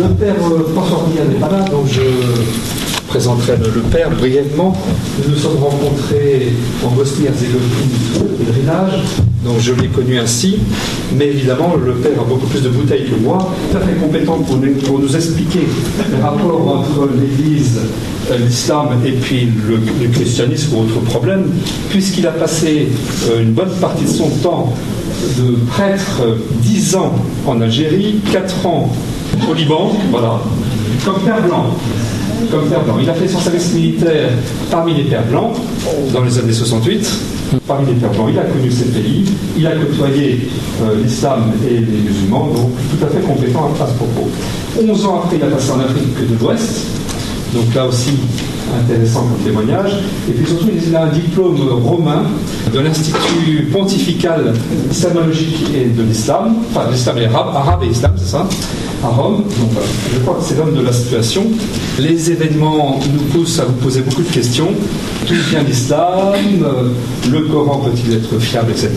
Le père François Ornia n'est pas là, donc je présenterai le père brièvement. Nous nous sommes rencontrés en Bosnie-Herzégovine pour le pèlerinage, donc je l'ai connu ainsi, mais évidemment le père a beaucoup plus de bouteilles que moi, tout à fait compétent pour nous expliquer le rapport entre l'Église, l'islam et puis le christianisme ou autre problème, puisqu'il a passé une bonne partie de son temps de prêtre, 10 ans en Algérie, 4 ans au Liban, voilà, comme père blanc. Il a fait son service militaire parmi les pères blancs dans les années 68. Parmi les pères blancs, il a connu ces pays, il a côtoyé l'islam et les musulmans, donc tout à fait compétent à ce propos. 11 ans après, il a passé en Afrique de l'Ouest, donc là aussi intéressant comme témoignage. Et puis surtout, il a un diplôme romain de l'Institut pontifical islamologique et de l'islam, enfin de l'islam et arabe et islam, c'est ça, à Rome. Donc voilà, je crois que c'est l'homme de la situation. Les événements nous poussent à vous poser beaucoup de questions. D'où vient l'islam? Le Coran peut-il être fiable, etc.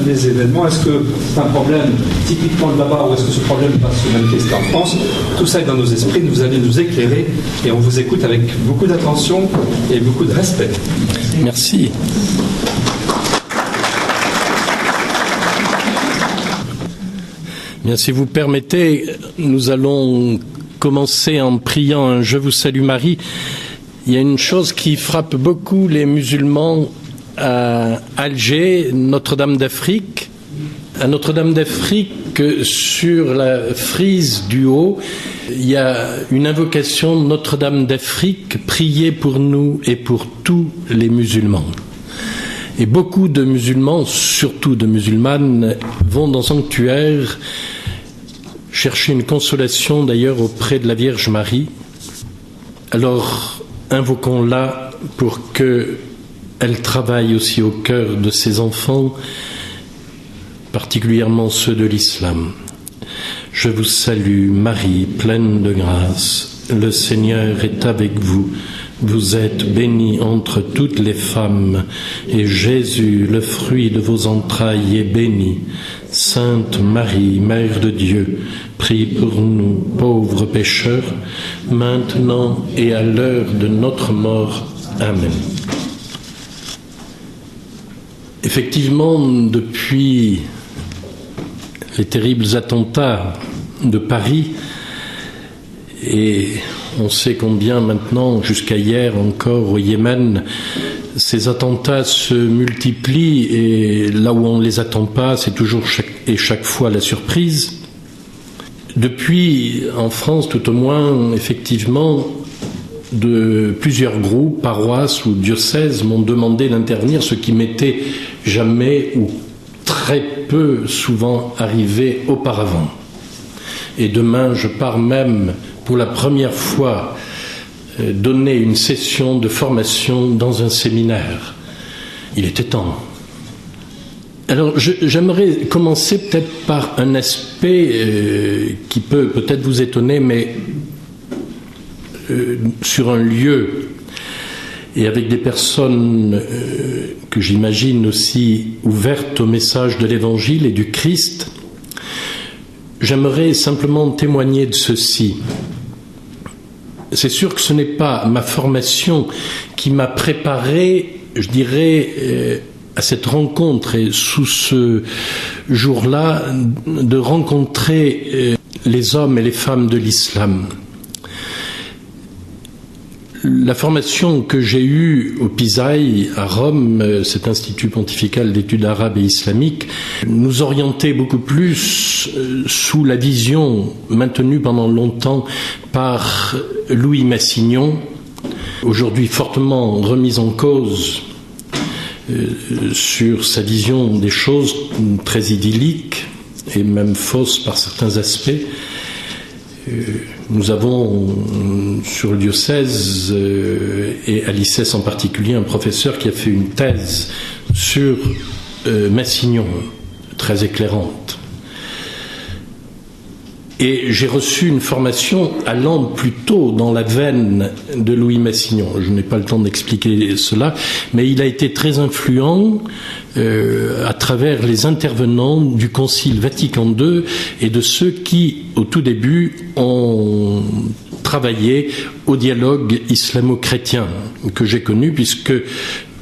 Les événements, est-ce que c'est un problème typiquement de là-bas ou est-ce que ce problème va se manifester en France? Tout ça est dans nos esprits, vous allez nous éclairer et on vous écoute avec beaucoup d'attention et beaucoup de respect. Merci. Bien, si vous permettez, nous allons commencer en priant un Je vous salue Marie. Il y a une chose qui frappe beaucoup les musulmans à Alger, Notre-Dame d'Afrique. À Notre-Dame d'Afrique, sur la frise du haut, il y a une invocation Notre-Dame d'Afrique, priez pour nous et pour tous les musulmans. Et beaucoup de musulmans, surtout de musulmanes, vont dans le sanctuaire chercher une consolation d'ailleurs auprès de la Vierge Marie. Alors, invoquons-la pour qu'elle travaille aussi au cœur de ses enfants, particulièrement ceux de l'islam. Je vous salue, Marie, pleine de grâce. Le Seigneur est avec vous. Vous êtes bénie entre toutes les femmes, et Jésus, le fruit de vos entrailles, est béni. Sainte Marie, Mère de Dieu, prie pour nous, pauvres pécheurs, maintenant et à l'heure de notre mort. Amen. Effectivement, depuis les terribles attentats de Paris, et on sait combien maintenant, jusqu'à hier encore au Yémen, ces attentats se multiplient et là où on ne les attend pas, c'est toujours chaque fois la surprise. Depuis, en France tout au moins, effectivement, de plusieurs groupes, paroisses ou diocèses m'ont demandé d'intervenir, ce qui m'était jamais ou très peu souvent arrivé auparavant. Et demain, je pars même pour la première fois donner une session de formation dans un séminaire. Il était temps. Alors, j'aimerais commencer peut-être par un aspect qui peut peut-être vous étonner, mais sur un lieu et avec des personnes que j'imagine aussi ouvertes au message de l'Évangile et du Christ, j'aimerais simplement témoigner de ceci. C'est sûr que ce n'est pas ma formation qui m'a préparé, je dirais, à cette rencontre et sous ce jour-là, de rencontrer les hommes et les femmes de l'islam. La formation que j'ai eue au PISAI à Rome, cet institut pontifical d'études arabes et islamiques, nous orientait beaucoup plus sous la vision maintenue pendant longtemps par Louis Massignon, aujourd'hui fortement remise en cause sur sa vision des choses très idyllique et même fausse par certains aspects. Nous avons sur le diocèse et à l'ICES en particulier un professeur qui a fait une thèse sur Massignon, très éclairante. Et j'ai reçu une formation allant plutôt dans la veine de Louis Massignon. Je n'ai pas le temps d'expliquer cela, mais il a été très influent à travers les intervenants du Concile Vatican II et de ceux qui, au tout début, ont travaillé au dialogue islamo-chrétien que j'ai connu, puisque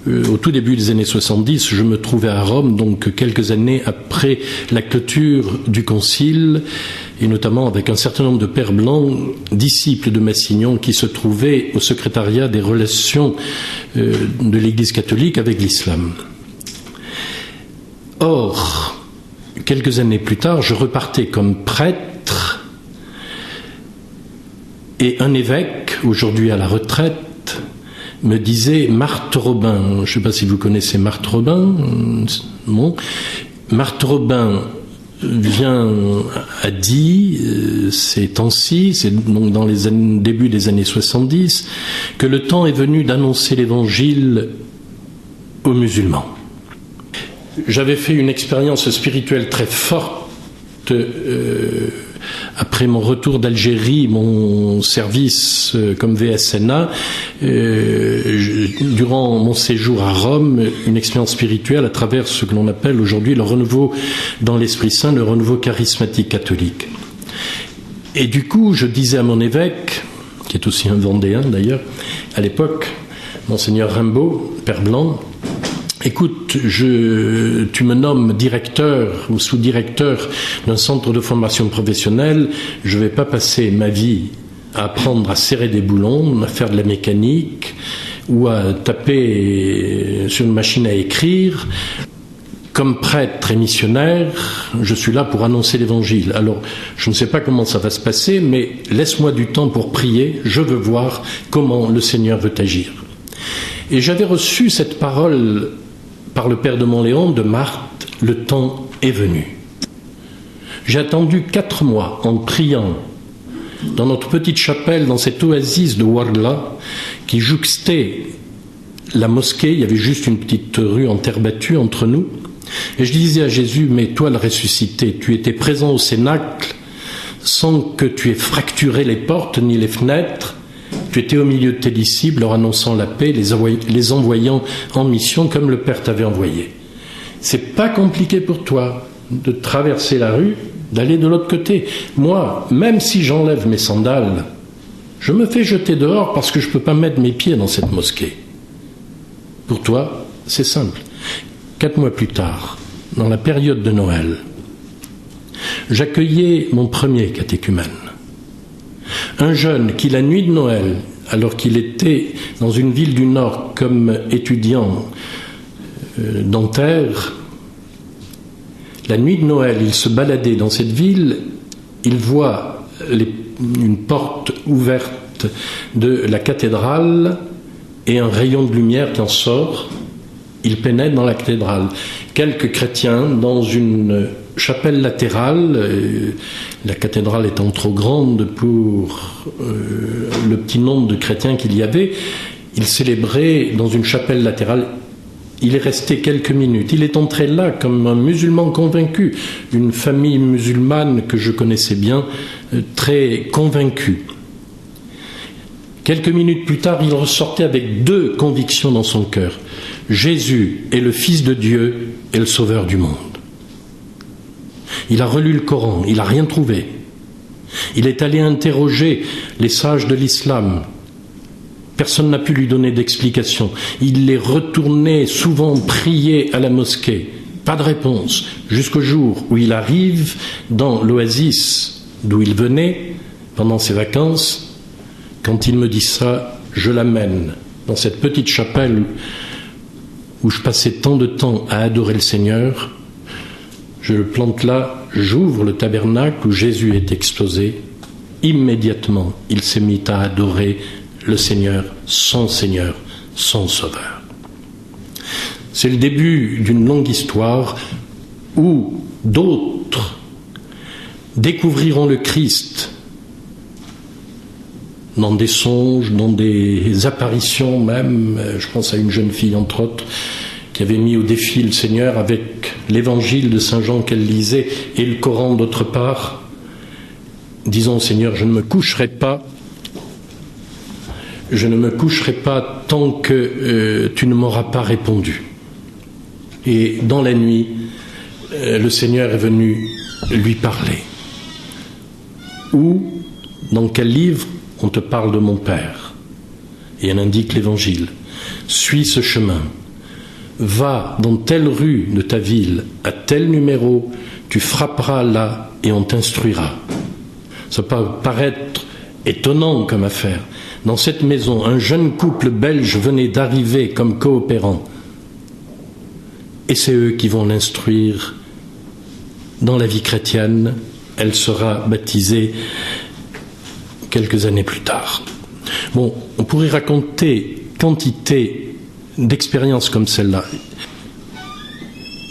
au tout début des années 70, je me trouvais à Rome, donc quelques années après la clôture du Concile, et notamment avec un certain nombre de pères blancs, disciples de Massignon, qui se trouvaient au secrétariat des relations de l'Église catholique avec l'islam. Or, quelques années plus tard, je repartais comme prêtre, et un évêque, aujourd'hui à la retraite, me disait Marthe Robin. Je ne sais pas si vous connaissez Marthe Robin. Bon. Marthe Robin a dit, ces temps-ci, c'est donc dans les début des années 70, que le temps est venu d'annoncer l'Évangile aux musulmans. J'avais fait une expérience spirituelle très forte après mon retour d'Algérie, mon service comme VSNA, durant mon séjour à Rome, une expérience spirituelle à travers ce que l'on appelle aujourd'hui le renouveau dans l'Esprit Saint, le renouveau charismatique catholique. Et du coup, je disais à mon évêque, qui est aussi un Vendéen d'ailleurs, à l'époque, Monseigneur Rimbaud, Père Blanc, écoute, tu me nommes directeur ou sous-directeur d'un centre de formation professionnelle, je ne vais pas passer ma vie à apprendre à serrer des boulons, à faire de la mécanique ou à taper sur une machine à écrire. Comme prêtre et missionnaire, je suis là pour annoncer l'Évangile. Alors, je ne sais pas comment ça va se passer, mais laisse-moi du temps pour prier, je veux voir comment le Seigneur veut agir. Et j'avais reçu cette parole par le Père de Montléon, de Marthe, le temps est venu. J'ai attendu 4 mois en priant dans notre petite chapelle, dans cette oasis de Ouargla, qui jouxtait la mosquée. Il y avait juste une petite rue en terre battue entre nous. Et je disais à Jésus, mais toi le ressuscité, tu étais présent au cénacle sans que tu aies fracturé les portes ni les fenêtres. Tu étais au milieu de tes disciples, leur annonçant la paix, les envoyant en mission comme le Père t'avait envoyé. C'est pas compliqué pour toi de traverser la rue, d'aller de l'autre côté. Moi, même si j'enlève mes sandales, je me fais jeter dehors parce que je peux pas mettre mes pieds dans cette mosquée. Pour toi, c'est simple. 4 mois plus tard, dans la période de Noël, j'accueillais mon premier catéchumène. Un jeune qui, la nuit de Noël, alors qu'il était dans une ville du Nord comme étudiant dentaire, la nuit de Noël, il se baladait dans cette ville, il voit une porte ouverte de la cathédrale et un rayon de lumière qui en sort. Il pénètre dans la cathédrale. Quelques chrétiens dans une chapelle latérale, la cathédrale étant trop grande pour le petit nombre de chrétiens qu'il y avait, il célébrait dans une chapelle latérale. Il est resté quelques minutes. Il est entré là comme un musulman convaincu, une famille musulmane que je connaissais bien, très convaincue. Quelques minutes plus tard, il ressortait avec 2 convictions dans son cœur. Jésus est le Fils de Dieu et le Sauveur du monde. Il a relu le Coran, il n'a rien trouvé. Il est allé interroger les sages de l'islam. Personne n'a pu lui donner d'explication. Il est retourné souvent prier à la mosquée. Pas de réponse. Jusqu'au jour où il arrive dans l'oasis d'où il venait pendant ses vacances. Quand il me dit ça, je l'amène dans cette petite chapelle où je passais tant de temps à adorer le Seigneur. Je le plante là, j'ouvre le tabernacle où Jésus est exposé. Immédiatement, il s'est mis à adorer le Seigneur, son Sauveur. C'est le début d'une longue histoire où d'autres découvriront le Christ dans des songes, dans des apparitions même. Je pense à une jeune fille, entre autres, qui avait mis au défi le Seigneur avec l'évangile de Saint Jean qu'elle lisait et le Coran d'autre part. disant au Seigneur, je ne me coucherai pas tant que tu ne m'auras pas répondu. Et dans la nuit, le Seigneur est venu lui parler. Où, dans quel livre on te parle de mon Père? Et elle indique l'Évangile. Suis ce chemin. Va dans telle rue de ta ville, à tel numéro, tu frapperas là et on t'instruira. Ça peut paraître étonnant comme affaire. Dans cette maison, un jeune couple belge venait d'arriver comme coopérant. Et c'est eux qui vont l'instruire dans la vie chrétienne. Elle sera baptisée quelques années plus tard. Bon, on pourrait raconter quantité d'expériences comme celle-là.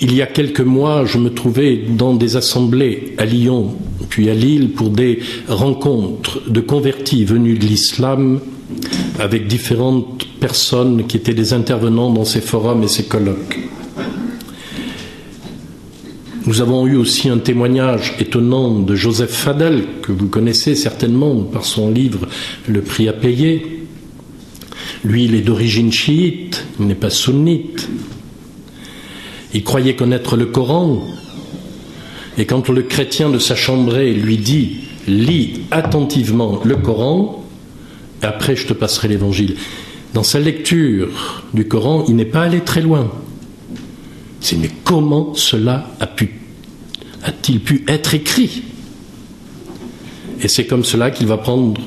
Il y a quelques mois, je me trouvais dans des assemblées à Lyon, puis à Lille, pour des rencontres de convertis venus de l'islam, avec différentes personnes qui étaient des intervenants dans ces forums et ces colloques. Nous avons eu aussi un témoignage étonnant de Joseph Fadel, que vous connaissez certainement par son livre « Le prix à payer ». Lui, il est d'origine chiite, il n'est pas sunnite. Il croyait connaître le Coran. Et quand le chrétien de sa chambrée lui dit « Lis attentivement le Coran, et après je te passerai l'Évangile », dans sa lecture du Coran, il n'est pas allé très loin. C'est mais comment cela a-t-il pu être écrit? Et c'est comme cela qu'il va prendre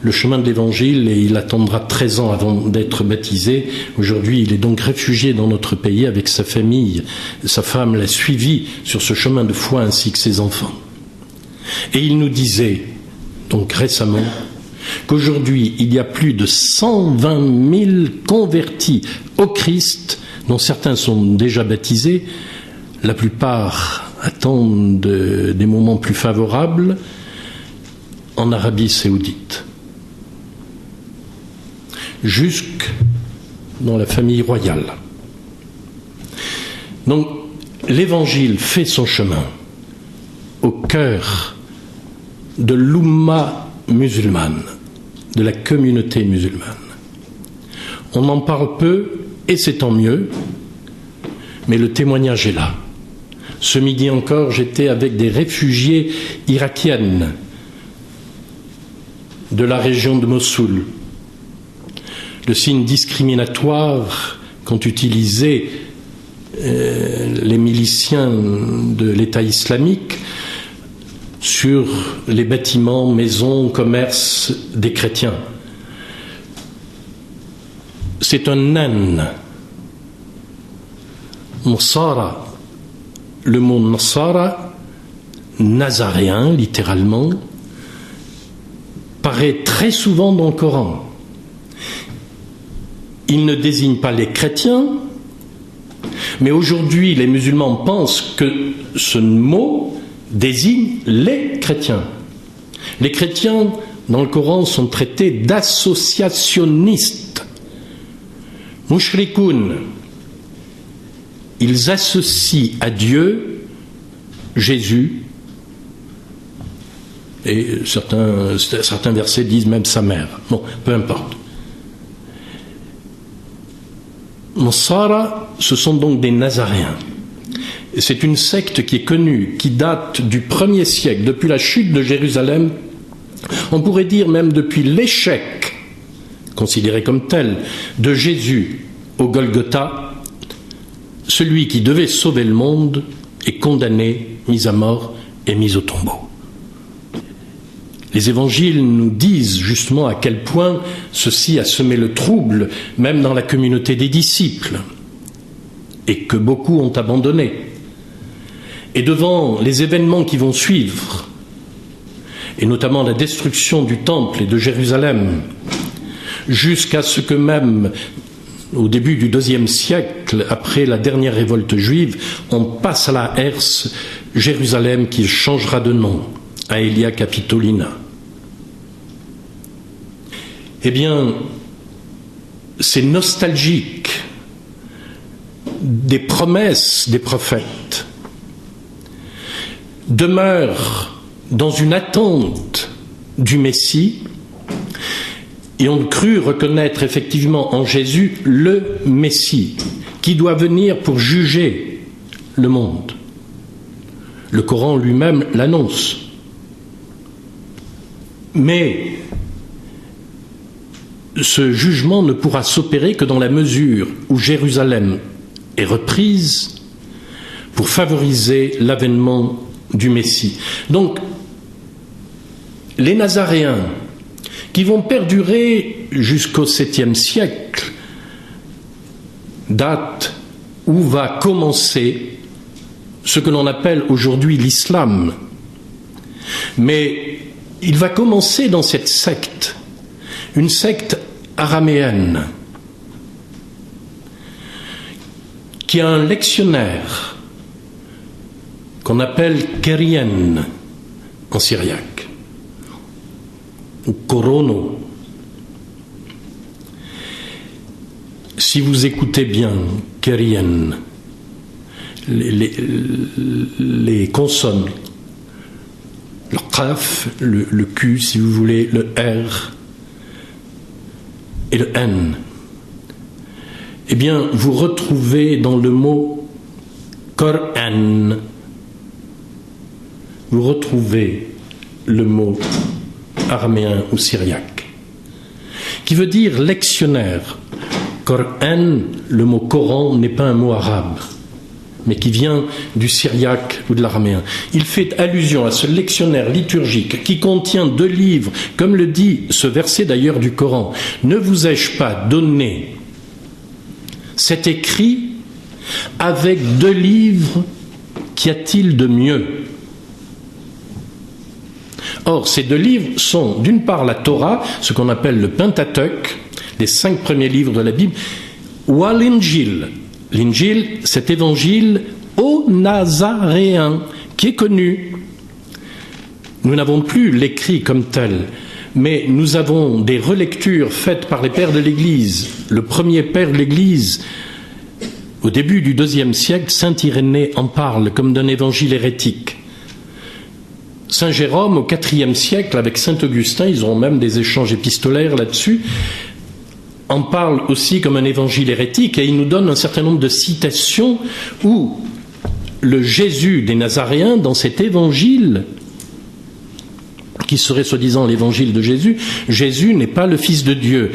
le chemin de l'Évangile et il attendra 13 ans avant d'être baptisé. Aujourd'hui, il est donc réfugié dans notre pays avec sa famille. Sa femme l'a suivi sur ce chemin de foi ainsi que ses enfants. Et il nous disait, donc récemment, qu'aujourd'hui, il y a plus de 120 000 convertis au Christ, dont certains sont déjà baptisés, la plupart attendent des moments plus favorables en Arabie Saoudite. Jusque dans la famille royale. Donc, l'Évangile fait son chemin au cœur de l'Oumma musulmane, de la communauté musulmane. On en parle peu, et c'est tant mieux, mais le témoignage est là. Ce midi encore, j'étais avec des réfugiés irakiennes de la région de Mossoul. Le signe discriminatoire qu'ont utilisé les miliciens de l'État islamique sur les bâtiments, maisons, commerces des chrétiens. C'est un nan. Nassara. Le mot Nassara, nazaréen, littéralement, paraît très souvent dans le Coran. Il ne désigne pas les chrétiens, mais aujourd'hui les musulmans pensent que ce mot désigne les chrétiens. Les chrétiens, dans le Coran, sont traités d'associationnistes. Mushrikoun, ils associent à Dieu Jésus, et certains versets disent même sa mère. Bon, peu importe. Nassara, ce sont donc des Nazaréens. C'est une secte qui est connue, qui date du 1er siècle, depuis la chute de Jérusalem, on pourrait dire même depuis l'échec, considéré comme tel, de Jésus au Golgotha. Celui qui devait sauver le monde est condamné, mis à mort et mis au tombeau. Les évangiles nous disent justement à quel point ceci a semé le trouble, même dans la communauté des disciples, et que beaucoup ont abandonné. Et devant les événements qui vont suivre, et notamment la destruction du temple et de Jérusalem, jusqu'à ce que même au début du IIe siècle, après la dernière révolte juive, on passe à la herse Jérusalem qui changera de nom à Aelia Capitolina. Eh bien, c'est nostalgique des promesses des prophètes. Demeure dans une attente du Messie, et ont cru reconnaître effectivement en Jésus le Messie, qui doit venir pour juger le monde. Le Coran lui-même l'annonce. Mais ce jugement ne pourra s'opérer que dans la mesure où Jérusalem est reprise pour favoriser l'avènement du Messie. Donc, les Nazaréens, qui vont perdurer jusqu'au 7e siècle, date où va commencer ce que l'on appelle aujourd'hui l'islam. Mais il va commencer dans cette secte, une secte araméenne, qui a un lectionnaire qu'on appelle Kérien en syriaque, ou Korono. Si vous écoutez bien Kérien, les consonnes, le qaf, le Q si vous voulez, le R et le N, eh bien vous retrouvez dans le mot Coran, vous retrouvez le mot araméen ou syriaque, qui veut dire lectionnaire. Coran, le mot Coran n'est pas un mot arabe, mais qui vient du syriaque ou de l'araméen. Il fait allusion à ce lectionnaire liturgique qui contient 2 livres, comme le dit ce verset d'ailleurs du Coran. Ne vous ai-je pas donné cet écrit avec 2 livres, qu'y a-t-il de mieux? Or, ces 2 livres sont d'une part la Torah, ce qu'on appelle le Pentateuque, les 5 premiers livres de la Bible, ou l'Injil. L'Injil, cet évangile aux Nazaréens, qui est connu. Nous n'avons plus l'écrit comme tel, mais nous avons des relectures faites par les pères de l'Église. Le premier père de l'Église, au début du IIe siècle, saint Irénée en parle comme d'un évangile hérétique. Saint Jérôme, au IVe siècle, avec saint Augustin, ils auront même des échanges épistolaires là-dessus, en parle aussi comme un évangile hérétique, et il nous donne un certain nombre de citations où le Jésus des Nazaréens, dans cet évangile, qui serait soi-disant l'évangile de Jésus, Jésus n'est pas le Fils de Dieu.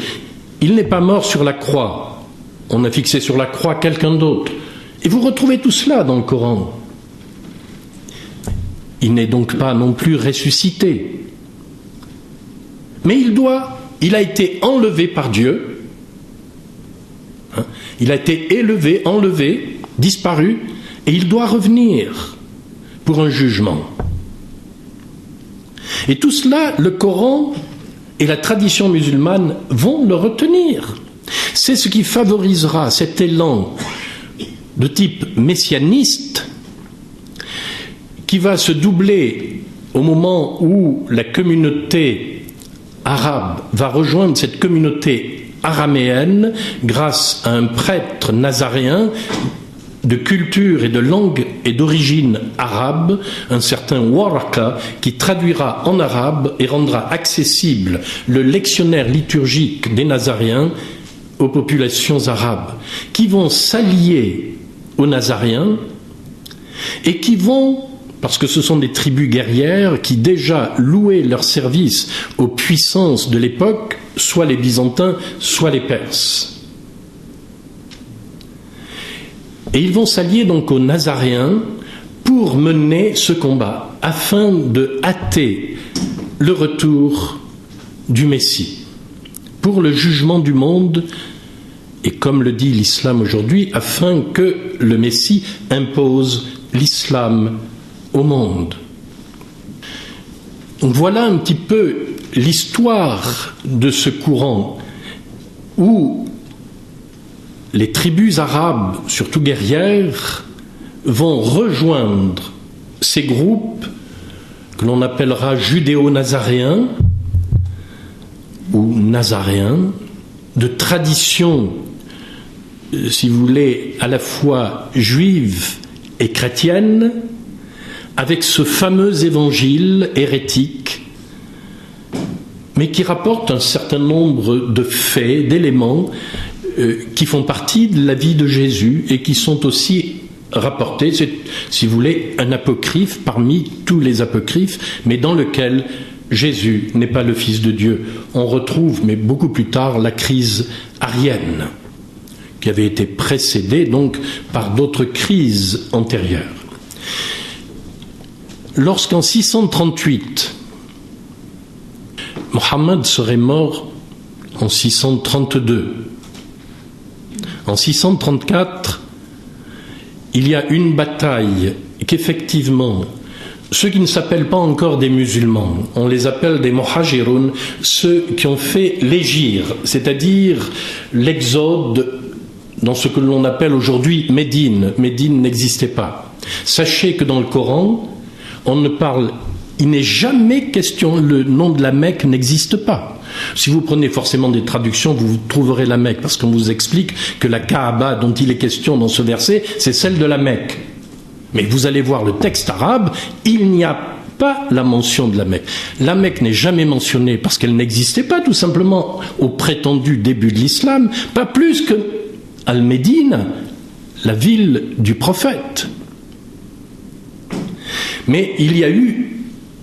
Il n'est pas mort sur la croix. On a fixé sur la croix quelqu'un d'autre. Et vous retrouvez tout cela dans le Coran. Il n'est donc pas non plus ressuscité. Mais il a été enlevé par Dieu. Il a été élevé, enlevé, disparu, et il doit revenir pour un jugement. Et tout cela, le Coran et la tradition musulmane vont le retenir. C'est ce qui favorisera cet élan de type messianiste qui va se doubler au moment où la communauté arabe va rejoindre cette communauté araméenne grâce à un prêtre nazaréen de culture et de langue et d'origine arabe, un certain Waraka, qui traduira en arabe et rendra accessible le lectionnaire liturgique des Nazaréens aux populations arabes, qui vont s'allier aux Nazaréens et qui vont, parce que ce sont des tribus guerrières qui déjà louaient leur service aux puissances de l'époque, soit les Byzantins, soit les Perses. Et ils vont s'allier donc aux Nazaréens pour mener ce combat, afin de hâter le retour du Messie, pour le jugement du monde, et comme le dit l'islam aujourd'hui, afin que le Messie impose l'islam au monde. Donc voilà un petit peu l'histoire de ce courant où les tribus arabes, surtout guerrières, vont rejoindre ces groupes que l'on appellera judéo-nazaréens ou nazaréens, de tradition, si vous voulez, à la fois juive et chrétienne, avec ce fameux évangile hérétique, mais qui rapporte un certain nombre de faits, d'éléments qui font partie de la vie de Jésus et qui sont aussi rapportés, c'est, si vous voulez, un apocryphe parmi tous les apocryphes, mais dans lequel Jésus n'est pas le Fils de Dieu. On retrouve, mais beaucoup plus tard, la crise arienne, qui avait été précédée donc par d'autres crises antérieures. Lorsqu'en 638, Mohammed serait mort en 632, en 634, il y a une bataille qu'effectivement, ceux qui ne s'appellent pas encore des musulmans, on les appelle des muhajiroun, ceux qui ont fait l'hégire, c'est-à-dire l'exode dans ce que l'on appelle aujourd'hui Médine. Médine n'existait pas. Sachez que dans le Coran, on ne parle, il n'est jamais question, le nom de la Mecque n'existe pas. Si vous prenez forcément des traductions, vous trouverez la Mecque, parce qu'on vous explique que la Kaaba dont il est question dans ce verset, c'est celle de la Mecque. Mais vous allez voir le texte arabe, il n'y a pas la mention de la Mecque. La Mecque n'est jamais mentionnée parce qu'elle n'existait pas, tout simplement, au prétendu début de l'islam, pas plus que Al-Médine, la ville du prophète. Mais il y a eu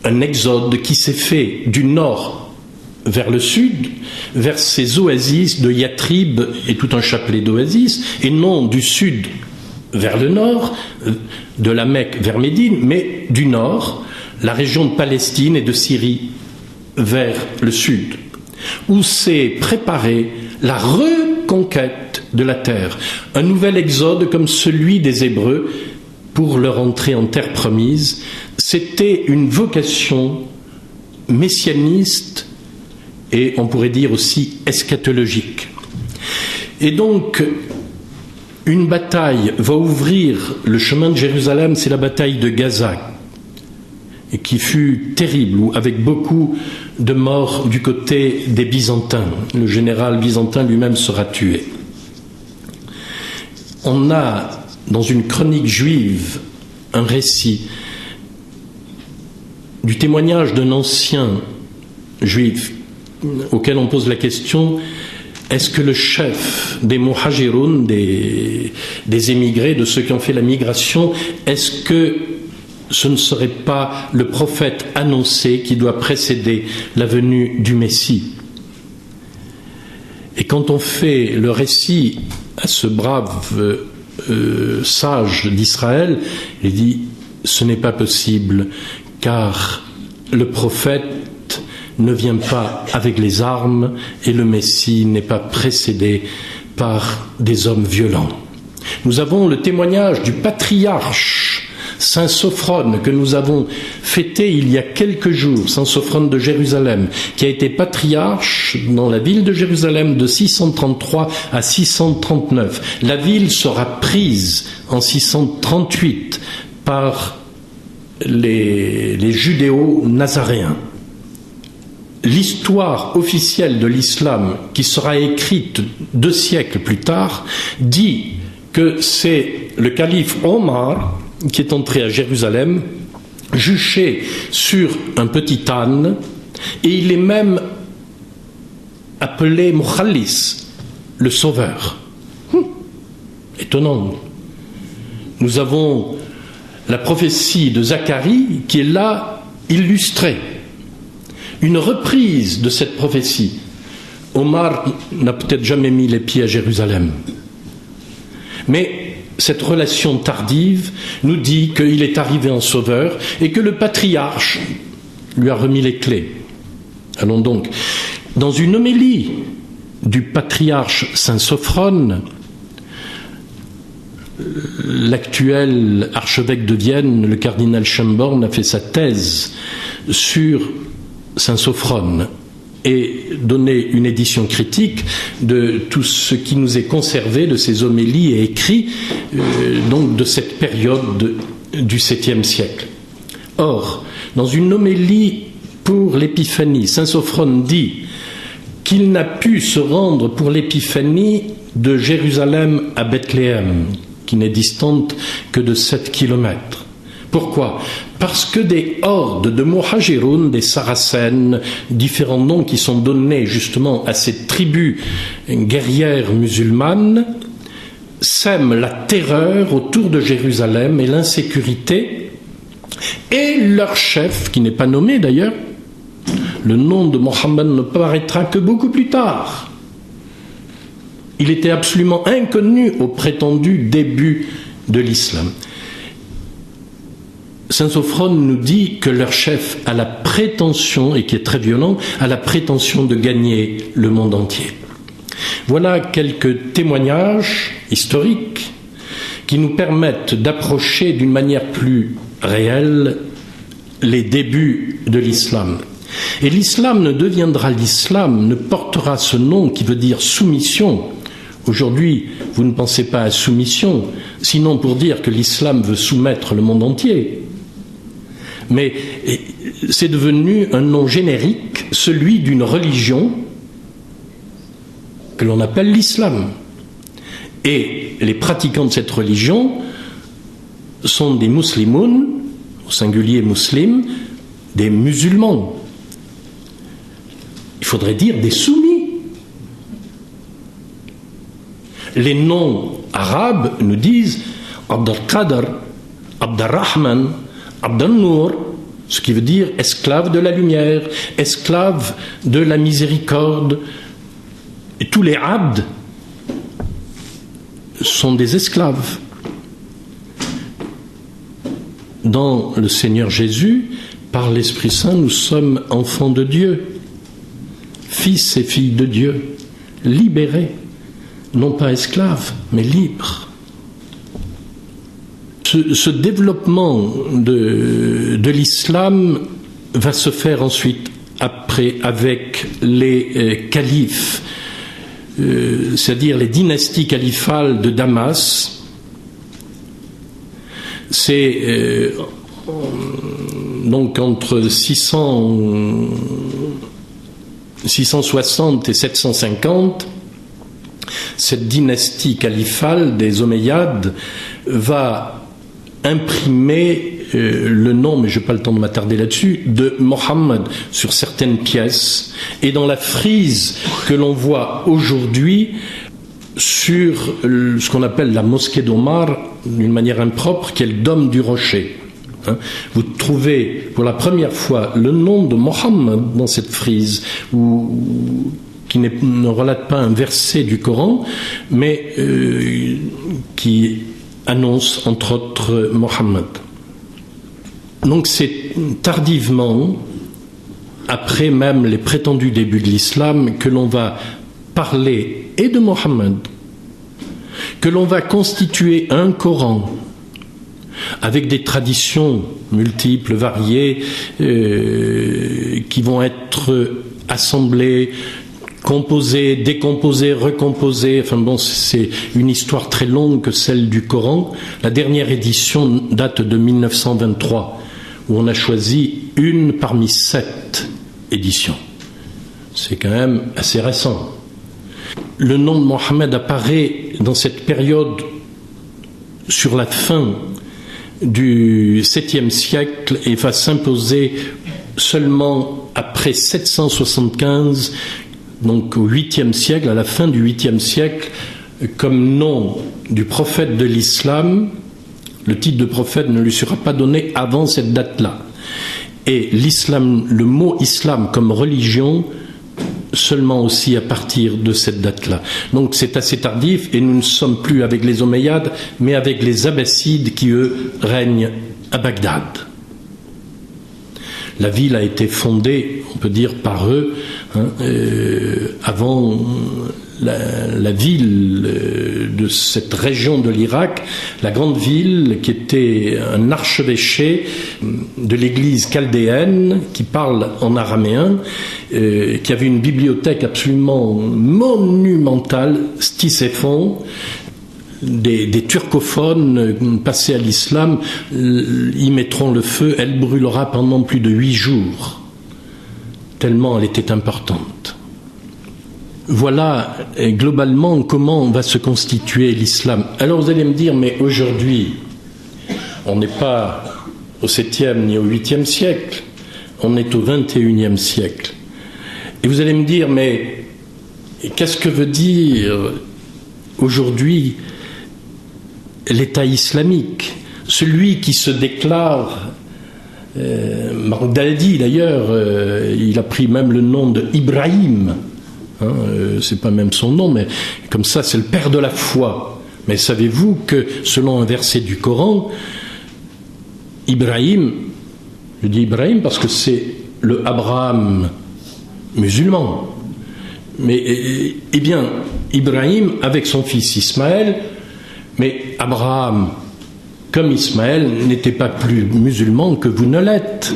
un exode qui s'est fait du nord vers le sud, vers ces oasis de Yatrib et tout un chapelet d'oasis, et non du sud vers le nord, de la Mecque vers Médine, mais du nord, la région de Palestine et de Syrie vers le sud, où s'est préparée la reconquête de la terre, un nouvel exode comme celui des Hébreux pour leur entrée en terre promise. C'était une vocation messianiste et on pourrait dire aussi eschatologique. Et donc, une bataille va ouvrir le chemin de Jérusalem, c'est la bataille de Gaza, et qui fut terrible, avec beaucoup de morts du côté des Byzantins. Le général byzantin lui-même sera tué. On a, dans une chronique juive, un récit du témoignage d'un ancien juif auquel on pose la question: est-ce que le chef des muhajiroun, des émigrés, de ceux qui ont fait la migration, est-ce que ce ne serait pas le prophète annoncé qui doit précéder la venue du Messie? Et quand on fait le récit à ce brave sage d'Israël, il dit: ce n'est pas possible, car le prophète ne vient pas avec les armes et le Messie n'est pas précédé par des hommes violents. Nous avons le témoignage du patriarche Saint Sophrone que nous avons fêté il y a quelques jours, Saint Sophrone de Jérusalem, qui a été patriarche dans la ville de Jérusalem de 633 à 639. La ville sera prise en 638 par les judéo-nazaréens. L'histoire officielle de l'islam, qui sera écrite 2 siècles plus tard, dit que c'est le calife Omar qui est entré à Jérusalem, juché sur un petit âne, et il est même appelé Mukhallis, le sauveur. Étonnant. Nous avons la prophétie de Zacharie qui est là illustrée. Une reprise de cette prophétie. Omar n'a peut-être jamais mis les pieds à Jérusalem. Mais cette relation tardive nous dit qu'il est arrivé en sauveur et que le patriarche lui a remis les clés. Allons donc. Dans une homélie du patriarche Saint Sophrone, l'actuel archevêque de Vienne, le cardinal Schönborn, a fait sa thèse sur Saint Sophrone et donné une édition critique de tout ce qui nous est conservé de ces homélies et écrits donc de cette période du 7e siècle. Or, dans une homélie pour l'épiphanie, Saint Sophrone dit qu'il n'a pu se rendre pour l'épiphanie de Jérusalem à Bethléem, qui n'est distante que de 7 kilomètres, Pourquoi? Parce que des hordes de Muhajiroun, des Saracènes, différents noms qui sont donnés justement à ces tribus guerrières musulmanes, sèment la terreur autour de Jérusalem et l'insécurité, et leur chef, qui n'est pas nommé d'ailleurs, le nom de Mohammed ne paraîtra que beaucoup plus tard. Il était absolument inconnu au prétendu début de l'islam. Saint Sophrone nous dit que leur chef a la prétention, et qui est très violent, a la prétention de gagner le monde entier. Voilà quelques témoignages historiques qui nous permettent d'approcher d'une manière plus réelle les débuts de l'islam. Et l'islam ne deviendra l'islam, ne portera ce nom qui veut dire soumission. Aujourd'hui, vous ne pensez pas à soumission, sinon pour dire que l'islam veut soumettre le monde entier. Mais c'est devenu un nom générique, celui d'une religion que l'on appelle l'islam. Et les pratiquants de cette religion sont des muslimoun, au singulier muslim, des musulmans. Il faudrait dire des soumis. Les noms arabes nous disent Abd al-Qadr, Abd al-Rahman, Abd al-Nour, ce qui veut dire esclave de la lumière, esclave de la miséricorde. Et tous les abd sont des esclaves. Dans le Seigneur Jésus, par l'Esprit Saint, nous sommes enfants de Dieu, fils et filles de Dieu, libérés, non pas esclaves, mais libres. Ce développement de l'islam va se faire ensuite après avec les califes, c'est-à-dire les dynasties califales de Damas. C'est donc entre 660 et 750, cette dynastie califale des Omeyyades va imprimer le nom, mais je n'ai pas le temps de m'attarder là-dessus, de Mohammed sur certaines pièces, et dans la frise que l'on voit aujourd'hui sur ce qu'on appelle la mosquée d'Omar, d'une manière impropre, qui est le dôme du rocher. Vous trouvez pour la première fois le nom de Mohammed dans cette frise, qui ne relate pas un verset du Coran, mais qui annonce entre autres Mohammed. Donc c'est tardivement, après même les prétendus débuts de l'islam, que l'on va parler et de Mohammed, que l'on va constituer un Coran avec des traditions multiples, variées, qui vont être assemblées, composées, décomposées, recomposées. Enfin bon, c'est une histoire très longue que celle du Coran. La dernière édition date de 1923, où on a choisi une parmi 7 éditions. C'est quand même assez récent. Le nom de Mohammed apparaît dans cette période sur la fin du 7e siècle et va s'imposer seulement après 775, donc au 8e siècle, à la fin du 8e siècle, comme nom du prophète de l'islam. Le titre de prophète ne lui sera pas donné avant cette date-là. Et l'islam, le mot islam comme religion, seulement aussi à partir de cette date-là. Donc c'est assez tardif, et nous ne sommes plus avec les Omeyyades, mais avec les Abbassides qui, eux, règnent à Bagdad. La ville a été fondée, on peut dire, par eux, avant la ville de cette région de l'Irak, la grande ville qui était un archevêché de l'église chaldéenne, qui parle en araméen, qui avait une bibliothèque absolument monumentale, Ctésiphon. Des turcophones passés à l'islam y mettront le feu, elle brûlera pendant plus de 8 jours, tellement elle était importante. Voilà globalement comment va se constituer l'islam. Alors vous allez me dire, mais aujourd'hui, on n'est pas au 7e ni au 8e siècle, on est au 21e siècle. Et vous allez me dire, mais qu'est-ce que veut dire aujourd'hui l'État islamique? Celui qui se déclare, Baghdadi d'ailleurs, il a pris même le nom de Ibrahim, c'est pas même son nom, mais comme ça c'est le père de la foi. Mais savez-vous que selon un verset du Coran, Ibrahim, je dis Ibrahim parce que c'est le Abraham musulman, mais eh bien Ibrahim avec son fils Ismaël, mais Abraham comme Ismaël n'était pas plus musulman que vous ne l'êtes.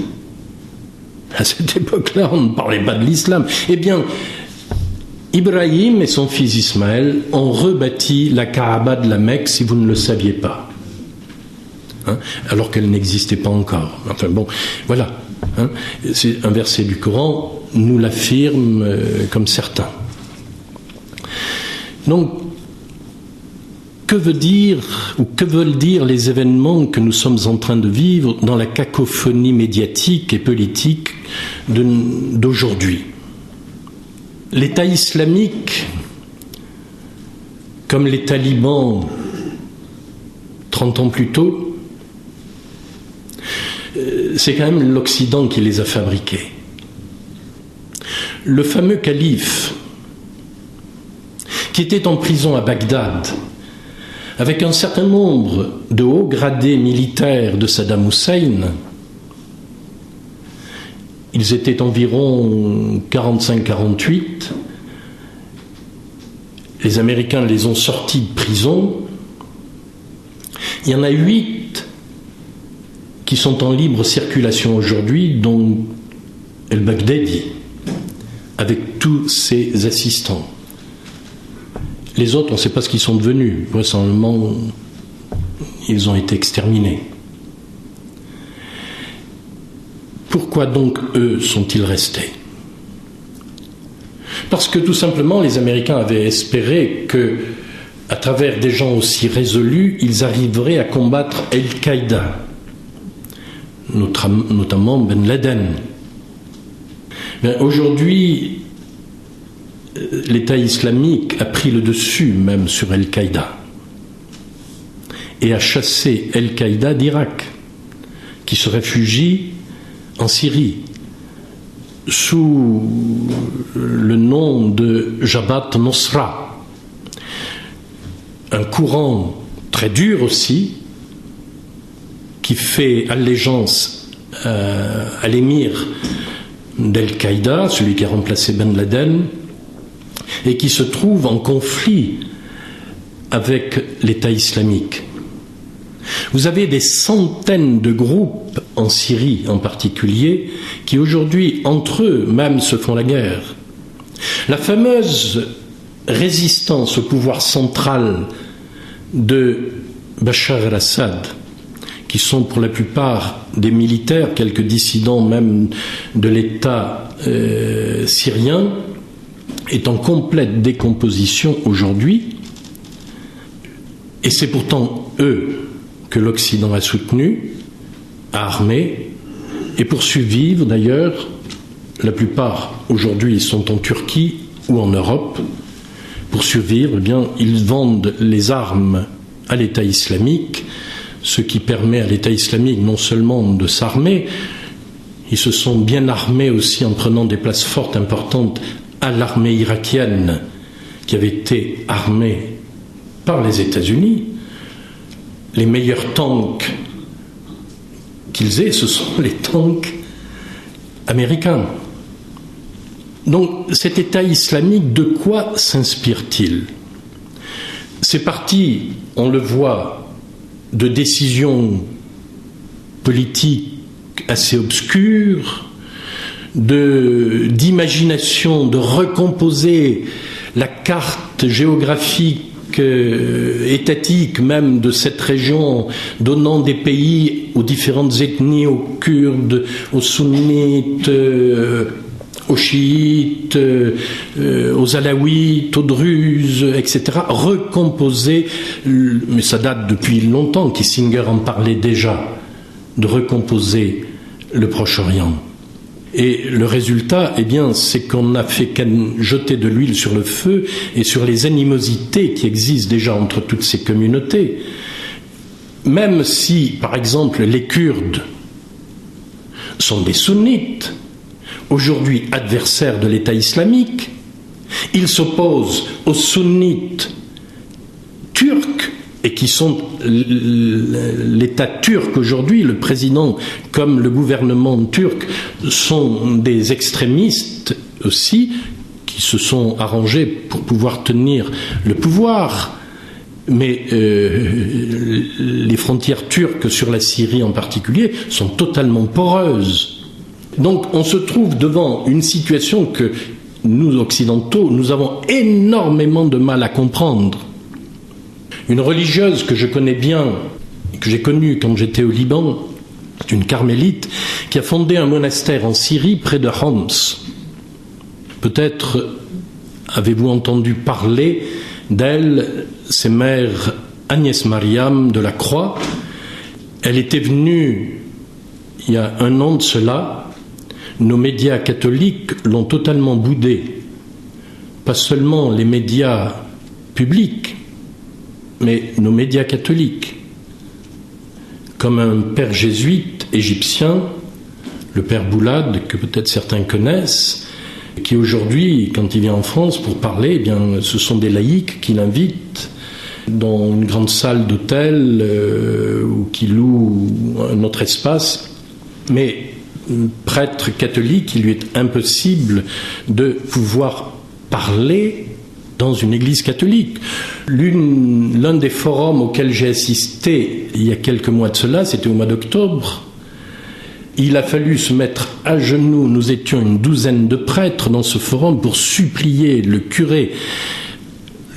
À cette époque-là, on ne parlait pas de l'islam. Eh bien, Ibrahim et son fils Ismaël ont rebâti la Kaaba de la Mecque, si vous ne le saviez pas. Alors qu'elle n'existait pas encore. Enfin bon, voilà. C'est un verset du Coran nous l'affirme comme certains. Donc, que veut dire ou que veulent dire les événements que nous sommes en train de vivre dans la cacophonie médiatique et politique d'aujourd'hui? L'État islamique, comme les talibans 30 ans plus tôt, c'est quand même l'Occident qui les a fabriqués. Le fameux calife qui était en prison à Bagdad avec un certain nombre de hauts gradés militaires de Saddam Hussein, ils étaient environ 45-48, les Américains les ont sortis de prison, il y en a 8 qui sont en libre circulation aujourd'hui, dont el-Baghdadi, avec tous ses assistants. Les autres, on ne sait pas ce qu'ils sont devenus. Vraisemblablement, ils ont été exterminés. Pourquoi donc eux sont-ils restés? Parce que tout simplement, les Américains avaient espéré que, à travers des gens aussi résolus, ils arriveraient à combattre Al-Qaïda, notamment Ben Laden. Mais aujourd'hui, l'État islamique a pris le dessus même sur Al-Qaïda et a chassé Al-Qaïda d'Irak, qui se réfugie en Syrie sous le nom de Jabhat Nosra, un courant très dur aussi qui fait allégeance à l'émir d'Al-Qaïda, celui qui a remplacé Ben Laden, et qui se trouve en conflit avec l'État islamique. Vous avez des centaines de groupes en Syrie en particulier qui aujourd'hui entre eux même se font la guerre. La fameuse résistance au pouvoir central de Bachar el-Assad, qui sont pour la plupart des militaires, quelques dissidents même de l'État syrien, est en complète décomposition aujourd'hui, et c'est pourtant eux que l'Occident a soutenu, a armé, et pour survivre d'ailleurs, la plupart aujourd'hui sont en Turquie ou en Europe. Pour survivre, eh bien, ils vendent les armes à l'État islamique, ce qui permet à l'État islamique non seulement de s'armer, ils se sont bien armés aussi en prenant des places fortes importantes à l'armée irakienne, qui avait été armée par les États-Unis. Les meilleurs tanks qu'ils aient, ce sont les tanks américains. Donc cet État islamique, de quoi s'inspire-t-il? C'est parti, on le voit, de décisions politiques assez obscures, d'imagination, de recomposer la carte géographique, étatique même de cette région, donnant des pays aux différentes ethnies, aux Kurdes, aux Sunnites, aux Chiites, aux Alaouites, aux Druzes, etc. Recomposer, mais ça date depuis longtemps, Kissinger en parlait déjà, de recomposer le Proche-Orient. Et le résultat, eh bien, c'est qu'on n'a fait qu'à jeter de l'huile sur le feu et sur les animosités qui existent déjà entre toutes ces communautés. Même si, par exemple, les Kurdes sont des sunnites, aujourd'hui adversaires de l'État islamique, ils s'opposent aux sunnites turcs et qui sont l'État turc aujourd'hui, le président comme le gouvernement turc sont des extrémistes aussi qui se sont arrangés pour pouvoir tenir le pouvoir. Mais les frontières turques sur la Syrie en particulier sont totalement poreuses. Donc on se trouve devant une situation que nous, occidentaux, nous avons énormément de mal à comprendre. Une religieuse que je connais bien, que j'ai connue quand j'étais au Liban, c'est une carmélite, qui a fondé un monastère en Syrie près de Homs. Peut-être avez-vous entendu parler d'elle, c'est mère Agnès Mariam de la Croix. Elle était venue il y a un an de cela. Nos médias catholiques l'ont totalement boudée. Pas seulement les médias publics, mais nos médias catholiques. Comme un père jésuite égyptien, le père Boulad, que peut-être certains connaissent, qui aujourd'hui, quand il vient en France pour parler, eh bien, ce sont des laïcs qui l'invitent dans une grande salle d'hôtel ou qui louent un autre espace. Mais prêtre catholique, il lui est impossible de pouvoir parler dans une église catholique. L'un des forums auxquels j'ai assisté il y a quelques mois de cela, c'était au mois d'octobre. Il a fallu se mettre à genoux, nous étions une douzaine de prêtres dans ce forum pour supplier le curé,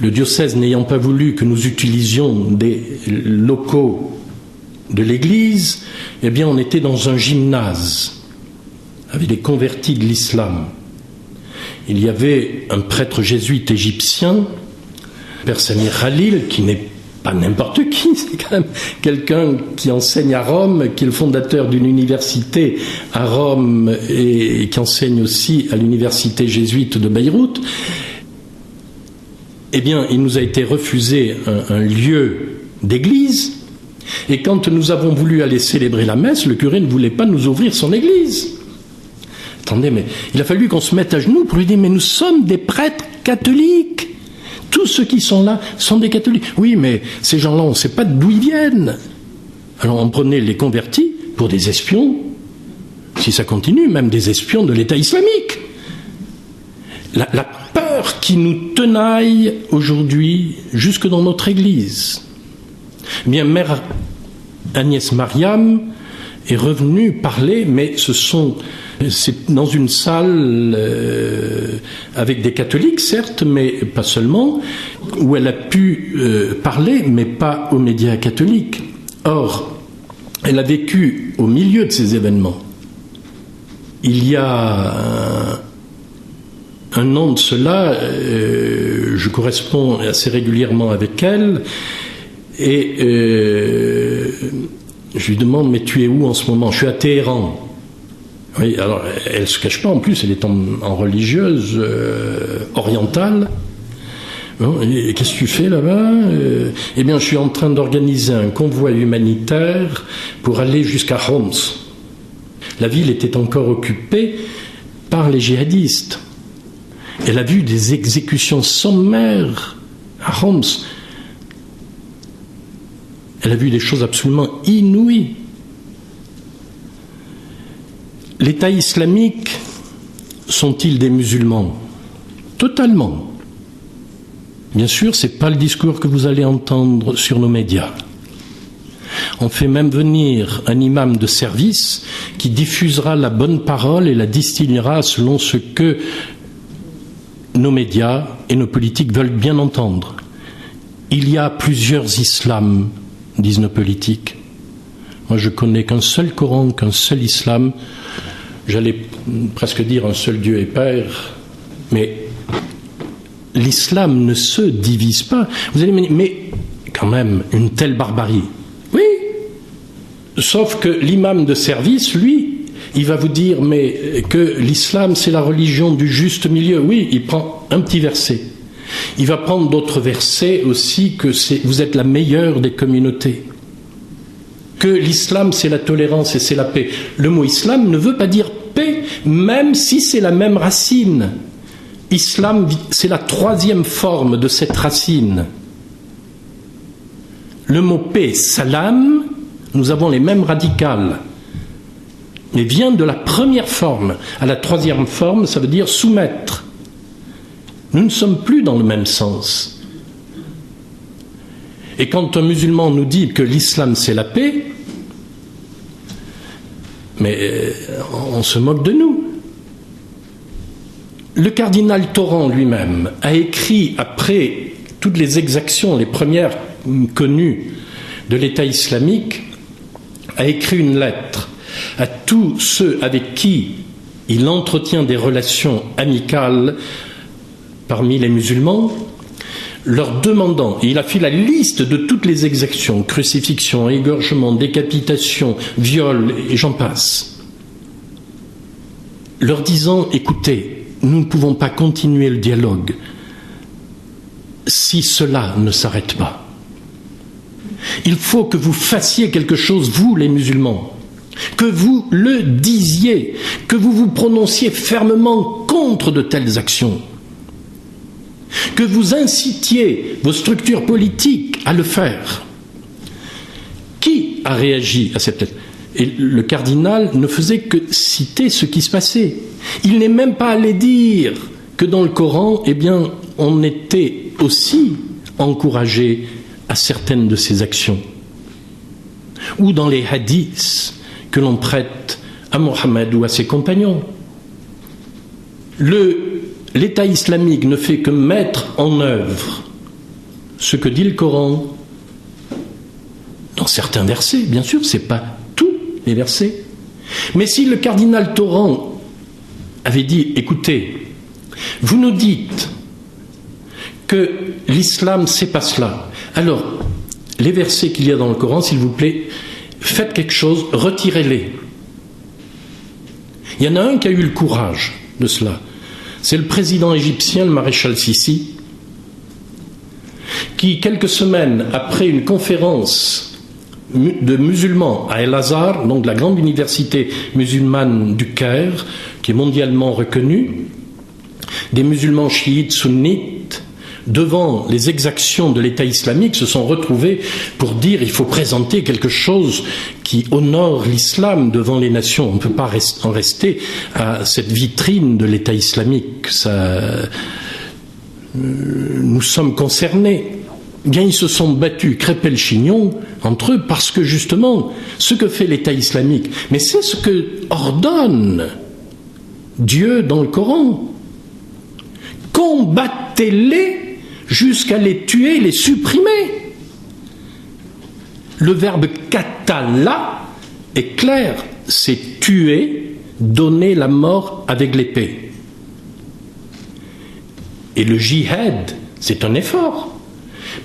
le diocèse n'ayant pas voulu que nous utilisions des locaux de l'église, eh bien on était dans un gymnase avec des convertis de l'islam. Il y avait un prêtre jésuite égyptien, Père Samir Khalil, qui n'est pas n'importe qui, c'est quand même quelqu'un qui enseigne à Rome, qui est le fondateur d'une université à Rome et qui enseigne aussi à l'université jésuite de Beyrouth. Eh bien, il nous a été refusé un lieu d'église, et quand nous avons voulu aller célébrer la messe, le curé ne voulait pas nous ouvrir son église. Attendez, mais il a fallu qu'on se mette à genoux pour lui dire, mais nous sommes des prêtres catholiques. Tous ceux qui sont là sont des catholiques. Oui, mais ces gens-là, on ne sait pas d'où ils viennent. Alors on prenait les convertis pour des espions, si ça continue, même des espions de l'État islamique. La peur qui nous tenaille aujourd'hui jusque dans notre église. Eh bien, mère Agnès Mariam est revenue parler, mais c'est dans une salle avec des catholiques, certes, mais pas seulement, où elle a pu parler, mais pas aux médias catholiques. Or, elle a vécu au milieu de ces événements. Il y a un an de cela, je corresponds assez régulièrement avec elle, et je lui demande, mais tu es où en ce moment? Je suis à Téhéran. Oui, alors elle ne se cache pas, en plus elle est en religieuse orientale. Bon, et qu'est-ce que tu fais là-bas? Eh bien, je suis en train d'organiser un convoi humanitaire pour aller jusqu'à Homs. La ville était encore occupée par les djihadistes. Elle a vu des exécutions sommaires à Homs. Elle a vu des choses absolument inouïes. L'État islamique sont-ils des musulmans? Totalement. Bien sûr, ce n'est pas le discours que vous allez entendre sur nos médias. On fait même venir un imam de service qui diffusera la bonne parole et la distillera selon ce que nos médias et nos politiques veulent bien entendre. Il y a plusieurs islams, disent nos politiques. Moi, je connais qu'un seul Coran, qu'un seul islam. J'allais presque dire un seul Dieu et Père, mais l'islam ne se divise pas. Vous allez me dire, mais quand même, une telle barbarie. Oui, Sauf que l'imam de service, lui, il va vous dire mais que l'islam c'est la religion du juste milieu. Oui, il prend un petit verset. Il va prendre d'autres versets aussi, que vous êtes la meilleure des communautés. Que l'islam c'est la tolérance et c'est la paix. Le mot islam ne veut pas dire paix, même si c'est la même racine. Islam, c'est la troisième forme de cette racine. Le mot paix, salam, nous avons les mêmes radicales, mais vient de la première forme. À la troisième forme, ça veut dire soumettre. Nous ne sommes plus dans le même sens. Et quand un musulman nous dit que l'islam c'est la paix, mais on se moque de nous. Le cardinal Torrent lui-même a écrit, après toutes les exactions, les premières connues de l'État islamique, a écrit une lettre à tous ceux avec qui il entretient des relations amicales parmi les musulmans, leur demandant, et il a fait la liste de toutes les exactions, crucifixion, égorgement, décapitation, viol, et j'en passe, leur disant, écoutez, nous ne pouvons pas continuer le dialogue si cela ne s'arrête pas. Il faut que vous fassiez quelque chose, vous les musulmans, que vous le disiez, que vous vous prononciez fermement contre de telles actions, que vous incitiez vos structures politiques à le faire. Qui a réagi à cette lettre? Et le cardinal ne faisait que citer ce qui se passait. Il n'est même pas allé dire que dans le Coran, eh bien, on était aussi encouragé à certaines de ces actions. Ou dans les hadiths que l'on prête à Mohammed ou à ses compagnons. L'État islamique ne fait que mettre en œuvre ce que dit le Coran dans certains versets. Bien sûr, ce n'est pas tous les versets. Mais si le cardinal Torrent avait dit, écoutez, vous nous dites que l'islam, c'est pas cela. Alors, les versets qu'il y a dans le Coran, s'il vous plaît, faites quelque chose, retirez-les. Il y en a un qui a eu le courage de cela. C'est le président égyptien, le maréchal Sissi, qui, quelques semaines après une conférence de musulmans à El-Azhar, donc la grande université musulmane du Caire, qui est mondialement reconnue, des musulmans chiites, sunnites, devant les exactions de l'État islamique, se sont retrouvés pour dire il faut présenter quelque chose qui honore l'islam devant les nations. On ne peut pas en rester à cette vitrine de l'État islamique. Nous sommes concernés. Bien, ils se sont battus, crêpaient le chignon entre eux, parce que justement, ce que fait l'État islamique, mais c'est ce que ordonne Dieu dans le Coran. Combattez-les jusqu'à les tuer, les supprimer. Le verbe qatala est clair, c'est tuer, donner la mort avec l'épée. Et le jihad, c'est un effort.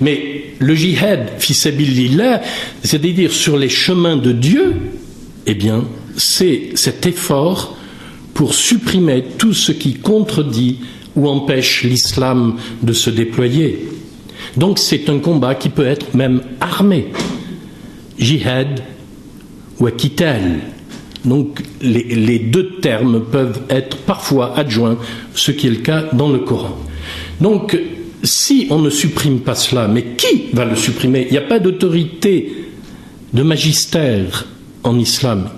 Mais le jihad, fi sabilillah, c'est-à-dire sur les chemins de Dieu, eh bien, c'est cet effort pour supprimer tout ce qui contredit ou empêche l'islam de se déployer. Donc c'est un combat qui peut être même armé. Jihad ou qital. Donc les deux termes peuvent être parfois adjoints, ce qui est le cas dans le Coran. Donc si on ne supprime pas cela, mais qui va le supprimer? Il n'y a pas d'autorité de magistère en islam.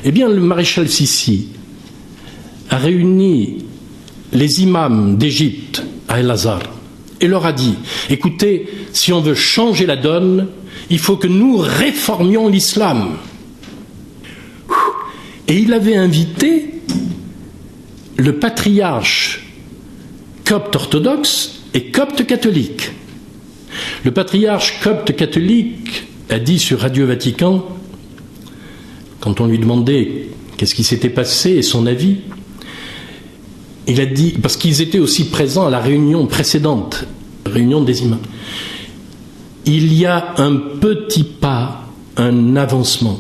Eh bien le maréchal Sissi a réuni les imams d'Égypte à El-Azhar et leur a dit, écoutez, si on veut changer la donne, il faut que nous réformions l'islam. Et il avait invité le patriarche copte orthodoxe et copte catholique. Le patriarche copte catholique a dit sur Radio Vatican, quand on lui demandait qu'est-ce qui s'était passé et son avis, il a dit, parce qu'ils étaient aussi présents à la réunion précédente, la réunion des imams, il y a un petit pas un avancement.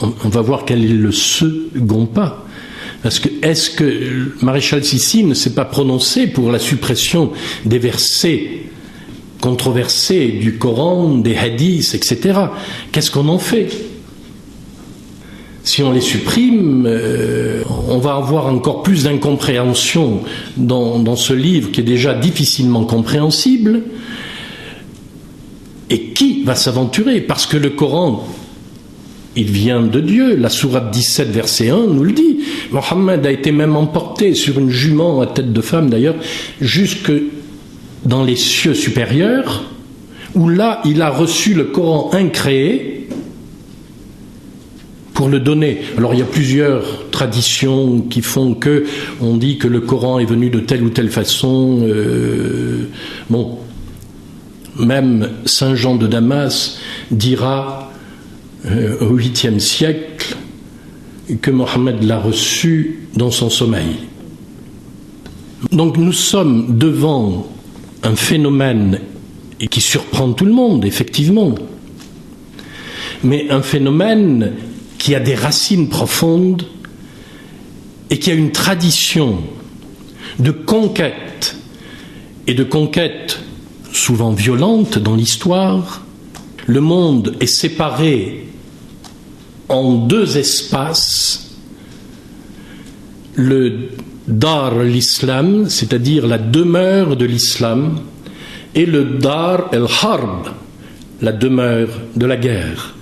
On va voir quel est le second pas. Parce que est-ce que le maréchal Sissi ne s'est pas prononcé pour la suppression des versets controversés du Coran, des hadiths, etc. Qu'est-ce qu'on en fait? Si on les supprime, on va avoir encore plus d'incompréhension dans ce livre qui est déjà difficilement compréhensible. Et qui va s'aventurer? Parce que le Coran, il vient de Dieu. La sourate 17, verset 1 nous le dit. Mohammed a été même emporté sur une jument à tête de femme, d'ailleurs, jusque dans les cieux supérieurs, où là, il a reçu le Coran incréé pour le donner. Alors, il y a plusieurs traditions qui font que on dit que le Coran est venu de telle ou telle façon. Bon, même Saint Jean de Damas dira au 8e siècle que Mohammed l'a reçu dans son sommeil. Donc nous sommes devant un phénomène qui surprend tout le monde, effectivement, mais un phénomène qui a des racines profondes et qui a une tradition de conquête, et de conquête souvent violente dans l'histoire. Le monde est séparé en deux espaces, le Dar l'Islam, c'est-à-dire la demeure de l'Islam, et le Dar el-Harb, la demeure de la guerre.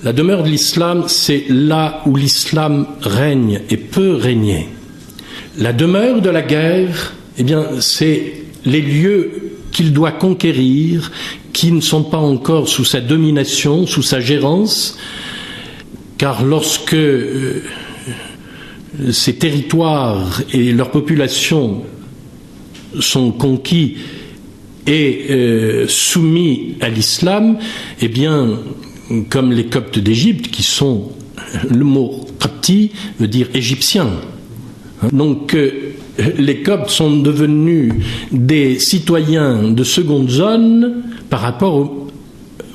La demeure de l'Islam, c'est là où l'Islam règne et peut régner. La demeure de la guerre, eh bien, c'est les lieux qu'il doit conquérir, qui ne sont pas encore sous sa domination, sous sa gérance, car lorsque ces territoires et leurs populations sont conquis et soumis à l'islam, eh bien, comme les Coptes d'Égypte, qui sont, le mot Qapti veut dire égyptien. Donc, les Coptes sont devenus des citoyens de seconde zone par rapport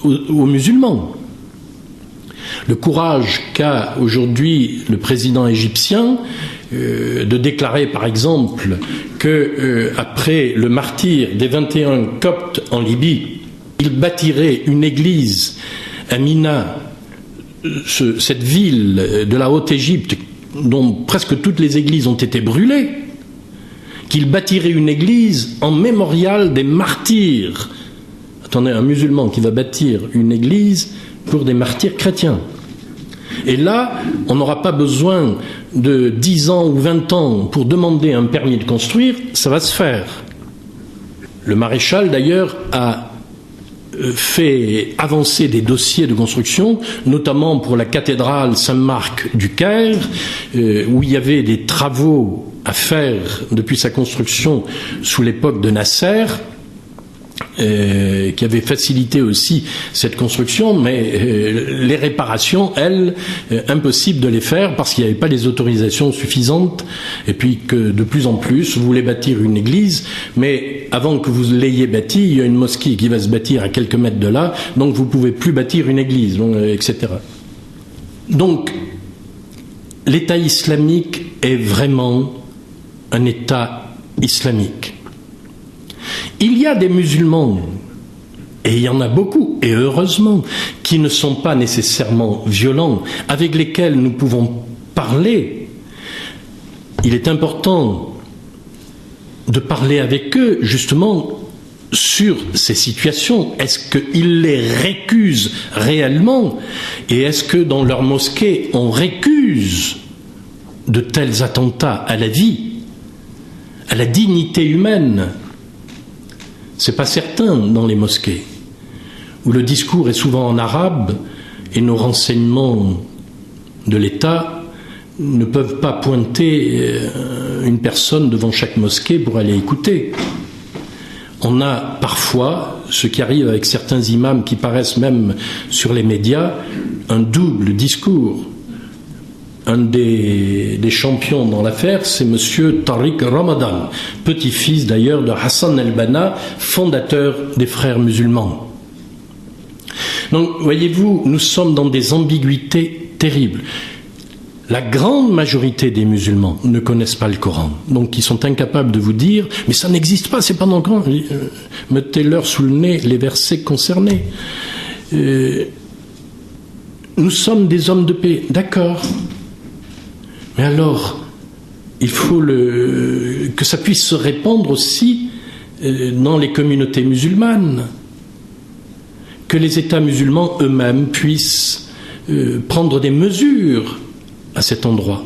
aux musulmans. Le courage qu'a aujourd'hui le président égyptien de déclarer par exemple que après le martyre des 21 Coptes en Libye, il bâtirait une église à Mina, cette ville de la Haute-Égypte dont presque toutes les églises ont été brûlées, qu'il bâtirait une église en mémorial des martyrs. Attendez, un musulman qui va bâtir une église pour des martyrs chrétiens. Et là, on n'aura pas besoin de 10 ans ou 20 ans pour demander un permis de construire, ça va se faire. Le maréchal, d'ailleurs, a fait avancer des dossiers de construction, notamment pour la cathédrale Saint-Marc du Caire, où il y avait des travaux à faire depuis sa construction sous l'époque de Nasser, qui avait facilité aussi cette construction, mais les réparations, elles, impossible de les faire parce qu'il n'y avait pas les autorisations suffisantes, et puis que de plus en plus, vous voulez bâtir une église, mais avant que vous l'ayez bâtie, il y a une mosquée qui va se bâtir à quelques mètres de là, donc vous ne pouvez plus bâtir une église, etc. Donc, l'État islamique est vraiment un État islamique. Il y a des musulmans, et il y en a beaucoup, et heureusement, qui ne sont pas nécessairement violents, avec lesquels nous pouvons parler. Il est important de parler avec eux, justement, sur ces situations. Est-ce qu'ils les récusent réellement? Et est-ce que dans leur mosquée, on récuse de tels attentats à la vie, à la dignité humaine? C'est pas certain dans les mosquées, où le discours est souvent en arabe et nos renseignements de l'État ne peuvent pas pointer une personne devant chaque mosquée pour aller écouter. On a parfois, ce qui arrive avec certains imams qui paraissent même sur les médias, un double discours. Un des champions dans l'affaire, c'est monsieur Tariq Ramadan, petit-fils d'ailleurs de Hassan el-Banna, fondateur des Frères musulmans. Donc, voyez-vous, nous sommes dans des ambiguïtés terribles. La grande majorité des musulmans ne connaissent pas le Coran, donc ils sont incapables de vous dire « mais ça n'existe pas, c'est pas dans le Coran ». Mettez-leur sous le nez les versets concernés. Nous sommes des hommes de paix, d'accord. Mais alors, il faut que ça puisse se répandre aussi dans les communautés musulmanes, que les États musulmans eux-mêmes puissent prendre des mesures à cet endroit.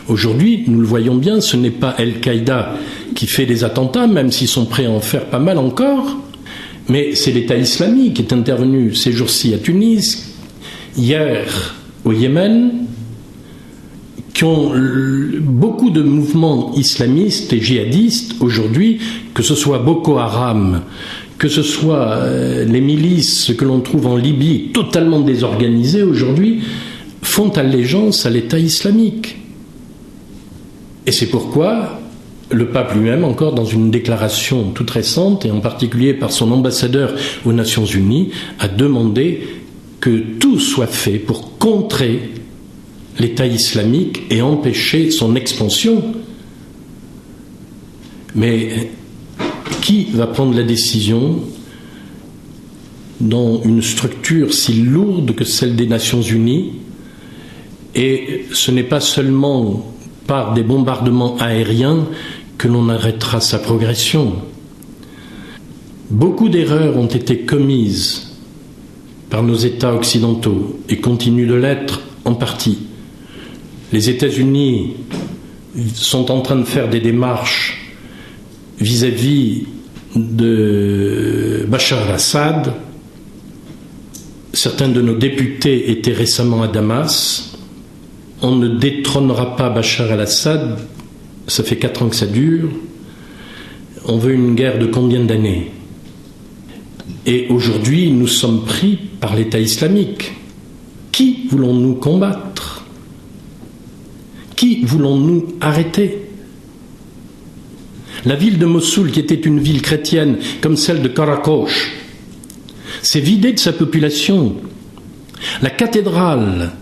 Aujourd'hui, nous le voyons bien, ce n'est pas Al-Qaïda qui fait des attentats, même s'ils sont prêts à en faire pas mal encore, mais c'est l'État islamique qui est intervenu ces jours-ci à Tunis, hier au Yémen, qui ont beaucoup de mouvements islamistes et djihadistes aujourd'hui, que ce soit Boko Haram, que ce soit les milices que l'on trouve en Libye, totalement désorganisées aujourd'hui, font allégeance à l'État islamique. Et c'est pourquoi le pape lui-même, encore dans une déclaration toute récente, et en particulier par son ambassadeur aux Nations Unies, a demandé que tout soit fait pour contrer l'État islamique et empêcher son expansion. Mais qui va prendre la décision dans une structure si lourde que celle des Nations Unies? Et ce n'est pas seulement par des bombardements aériens que l'on arrêtera sa progression. Beaucoup d'erreurs ont été commises par nos États occidentaux et continuent de l'être en partie. Les États-Unis sont en train de faire des démarches vis-à-vis de Bachar al-Assad. Certains de nos députés étaient récemment à Damas. On ne détrônera pas Bachar al-Assad, ça fait 4 ans que ça dure. On veut une guerre de combien d'années? Et aujourd'hui, nous sommes pris par l'État islamique. Qui voulons-nous combattre? Qui voulons-nous arrêter? La ville de Mossoul, qui était une ville chrétienne comme celle de Karakosh, s'est vidée de sa population. La cathédrale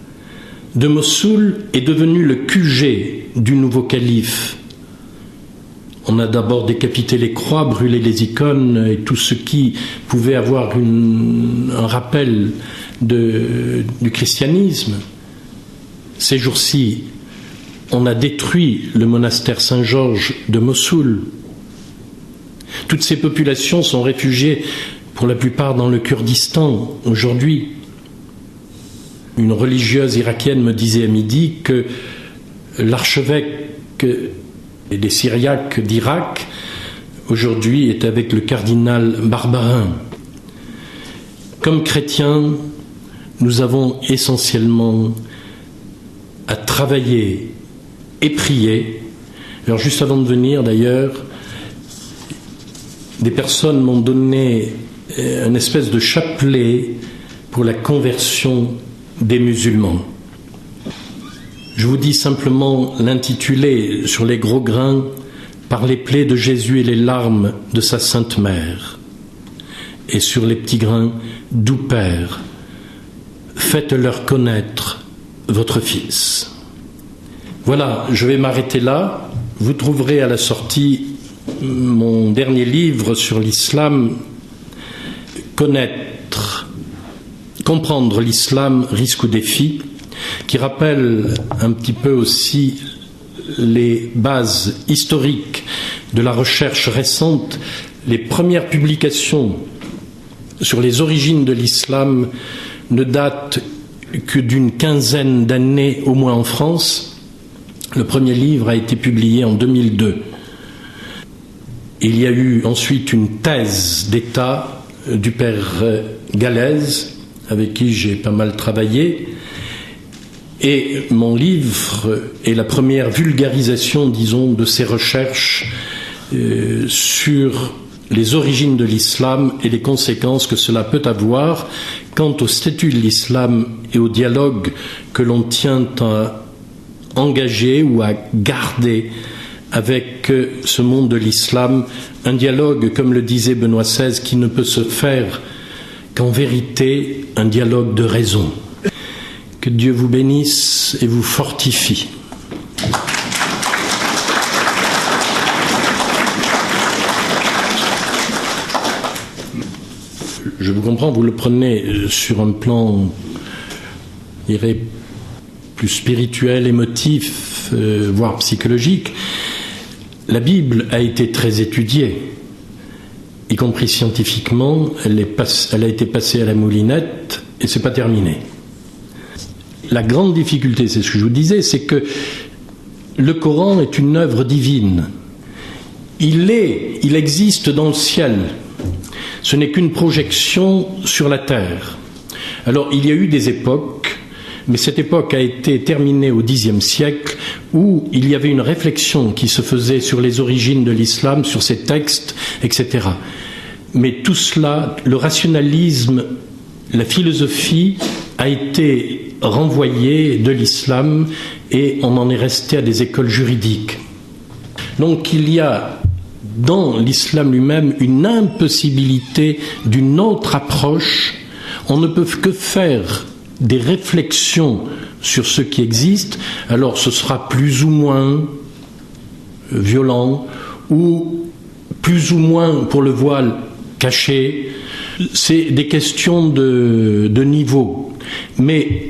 de Mossoul est devenue le QG du nouveau calife. On a d'abord décapité les croix, brûlé les icônes et tout ce qui pouvait avoir un rappel du christianisme. Ces jours-ci, on a détruit le monastère Saint-Georges de Mossoul. Toutes ces populations sont réfugiées pour la plupart dans le Kurdistan aujourd'hui. Une religieuse irakienne me disait à midi que l'archevêque des Syriaques d'Irak aujourd'hui est avec le cardinal Barbarin. Comme chrétiens, nous avons essentiellement à travailler et prier. Alors juste avant de venir d'ailleurs, des personnes m'ont donné une espèce de chapelet pour la conversion des musulmans. Je vous dis simplement l'intitulé sur les gros grains: par les plaies de Jésus et les larmes de sa sainte mère. Et sur les petits grains: doux Père, faites-leur connaître votre Fils. Voilà, je vais m'arrêter là. Vous trouverez à la sortie mon dernier livre sur l'islam, Comprendre l'islam, risque ou défi, qui rappelle un petit peu aussi les bases historiques de la recherche récente. Les premières publications sur les origines de l'islam ne datent que d'une quinzaine d'années au moins en France. Le premier livre a été publié en 2002. Il y a eu ensuite une thèse d'État du père Galaise, avec qui j'ai pas mal travaillé, et mon livre est la première vulgarisation, disons, de ces recherches sur les origines de l'islam et les conséquences que cela peut avoir quant au statut de l'islam et au dialogue que l'on tient à engager ou à garder avec ce monde de l'islam, un dialogue, comme le disait Benoît XVI, qui ne peut se faire qu'en vérité un dialogue de raison. Que Dieu vous bénisse et vous fortifie. Je vous comprends, vous le prenez sur un plan, je dirais, plus spirituel, émotif, voire psychologique. La Bible a été très étudiée, y compris scientifiquement. Elle a été passée à la moulinette et c'est pas terminé. La grande difficulté, c'est ce que je vous disais, c'est que le Coran est une œuvre divine. Il existe dans le ciel. Ce n'est qu'une projection sur la terre. Alors, il y a eu des époques, mais cette époque a été terminée au Xe siècle, où il y avait une réflexion qui se faisait sur les origines de l'islam, sur ses textes, etc. Mais tout cela, le rationalisme, la philosophie, a été renvoyé de l'islam et on en est resté à des écoles juridiques. Donc, il y a dans l'islam lui-même une impossibilité d'une autre approche. On ne peut que faire des réflexions sur ce qui existe. Alors ce sera plus ou moins violent ou plus ou moins pour le voile caché. C'est des questions de niveau. Mais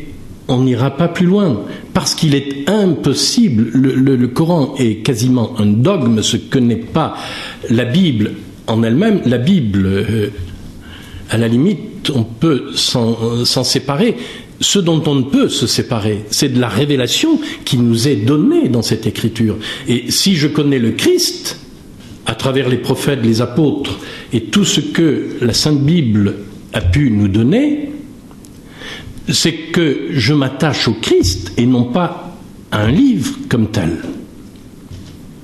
on n'ira pas plus loin, parce qu'il est impossible, le Coran est quasiment un dogme, ce que n'est pas la Bible en elle-même. La Bible, à la limite, on peut s'en séparer. Ce dont on ne peut se séparer, c'est de la révélation qui nous est donnée dans cette écriture. Et si je connais le Christ, à travers les prophètes, les apôtres, et tout ce que la Sainte Bible a pu nous donner, c'est que je m'attache au Christ et non pas à un livre comme tel.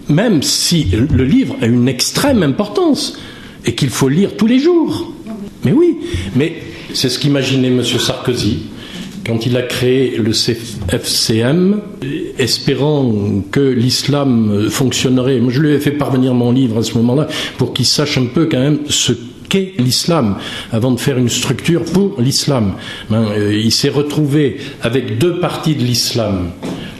Même si le livre a une extrême importance et qu'il faut lire tous les jours. Mais oui, mais c'est ce qu'imaginait M. Sarkozy quand il a créé le FCM, espérant que l'islam fonctionnerait. Moi, je lui ai fait parvenir mon livre à ce moment-là pour qu'il sache un peu quand même ce qu'est l'islam, avant de faire une structure pour l'islam. Il s'est retrouvé avec deux parties de l'islam.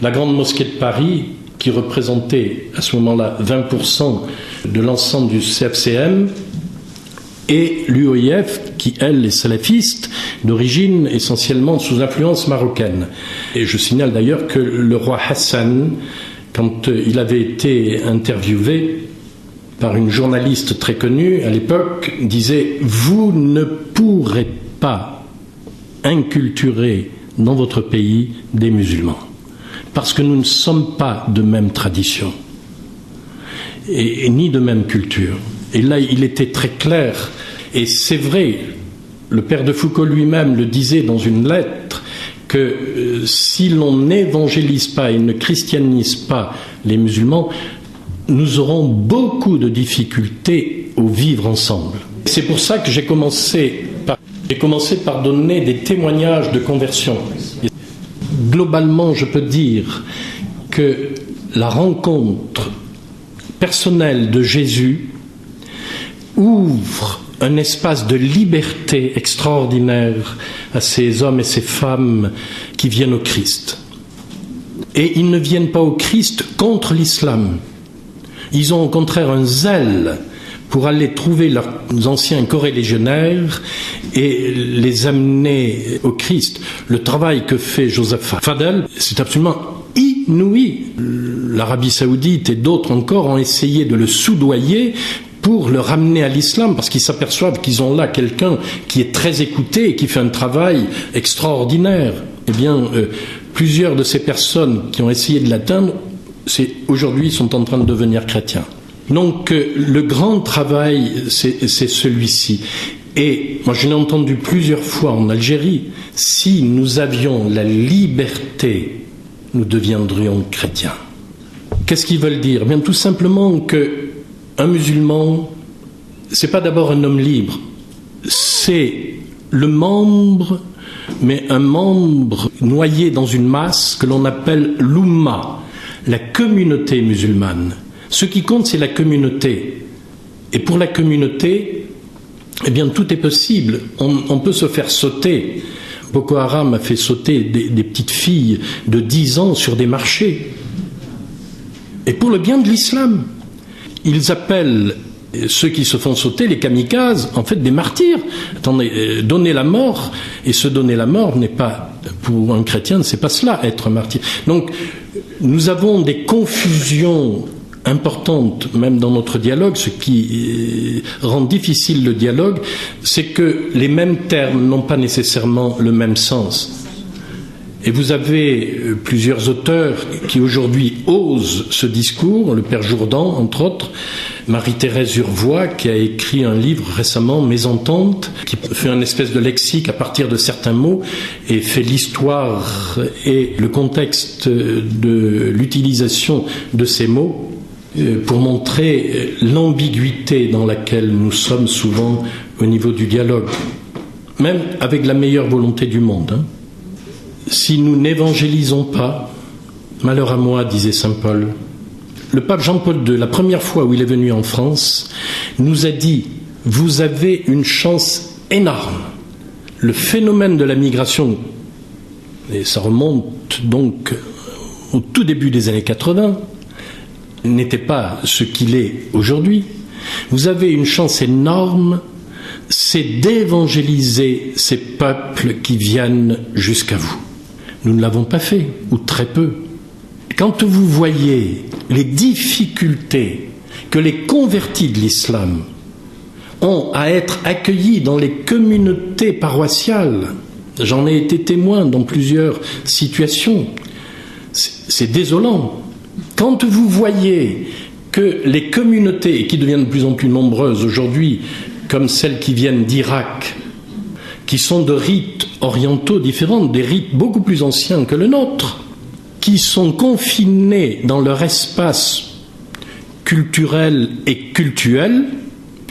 La Grande Mosquée de Paris, qui représentait à ce moment-là 20% de l'ensemble du CFCM, et l'UOIF, qui, elle, est salafiste, d'origine essentiellement sous influence marocaine. Et je signale d'ailleurs que le roi Hassan, quand il avait été interviewé par une journaliste très connue à l'époque, disait « Vous ne pourrez pas inculturer dans votre pays des musulmans, parce que nous ne sommes pas de même tradition, et ni de même culture. » Et là, il était très clair, et c'est vrai, le père de Foucault lui-même le disait dans une lettre, que si l'on n'évangélise pas et ne christianise pas les musulmans, nous aurons beaucoup de difficultés au vivre ensemble. C'est pour ça que j'ai commencé par donner des témoignages de conversion. Globalement, je peux dire que la rencontre personnelle de Jésus ouvre un espace de liberté extraordinaire à ces hommes et ces femmes qui viennent au Christ. Et ils ne viennent pas au Christ contre l'islam. Ils ont au contraire un zèle pour aller trouver leurs anciens corélégionnaires et les amener au Christ. Le travail que fait Joseph Fadel, c'est absolument inouï. L'Arabie Saoudite et d'autres encore ont essayé de le soudoyer pour le ramener à l'islam, parce qu'ils s'aperçoivent qu'ils ont là quelqu'un qui est très écouté et qui fait un travail extraordinaire. Eh bien, plusieurs de ces personnes qui ont essayé de l'atteindre, aujourd'hui sont en train de devenir chrétiens. Donc le grand travail, c'est celui-ci. Et moi je l'ai entendu plusieurs fois en Algérie, si nous avions la liberté, nous deviendrions chrétiens. Qu'est-ce qu'ils veulent dire ? Bien tout simplement que un musulman, c'est pas d'abord un homme libre, c'est le membre, mais un membre noyé dans une masse que l'on appelle l'Oumma, la communauté musulmane. Ce qui compte, c'est la communauté. Et pour la communauté, eh bien tout est possible. On peut se faire sauter. Boko Haram a fait sauter des petites filles de 10 ans sur des marchés. Et pour le bien de l'islam, ils appellent ceux qui se font sauter, les kamikazes, en fait des martyrs. Attendez, donner la mort, et se donner la mort n'est pas, pour un chrétien, c'est pas cela, être martyr. Donc, nous avons des confusions importantes, même dans notre dialogue. Ce qui rend difficile le dialogue, c'est que les mêmes termes n'ont pas nécessairement le même sens. Et vous avez plusieurs auteurs qui aujourd'hui osent ce discours, le père Jourdan, entre autres, Marie-Thérèse Urvois, qui a écrit un livre récemment, Mésentente, qui fait un espèce de lexique à partir de certains mots et fait l'histoire et le contexte de l'utilisation de ces mots pour montrer l'ambiguïté dans laquelle nous sommes souvent au niveau du dialogue, même avec la meilleure volonté du monde, hein. Si nous n'évangélisons pas, malheur à moi, disait saint Paul. Le pape Jean-Paul II, la première fois où il est venu en France, nous a dit « Vous avez une chance énorme ». Le phénomène de la migration, et ça remonte donc au tout début des années 80, n'était pas ce qu'il est aujourd'hui. Vous avez une chance énorme, c'est d'évangéliser ces peuples qui viennent jusqu'à vous. Nous ne l'avons pas fait, ou très peu. Quand vous voyez les difficultés que les convertis de l'islam ont à être accueillis dans les communautés paroissiales, j'en ai été témoin dans plusieurs situations, c'est désolant. Quand vous voyez que les communautés, qui deviennent de plus en plus nombreuses aujourd'hui, comme celles qui viennent d'Irak, qui sont de rites orientaux différents, des rites beaucoup plus anciens que le nôtre, qui sont confinés dans leur espace culturel et cultuel,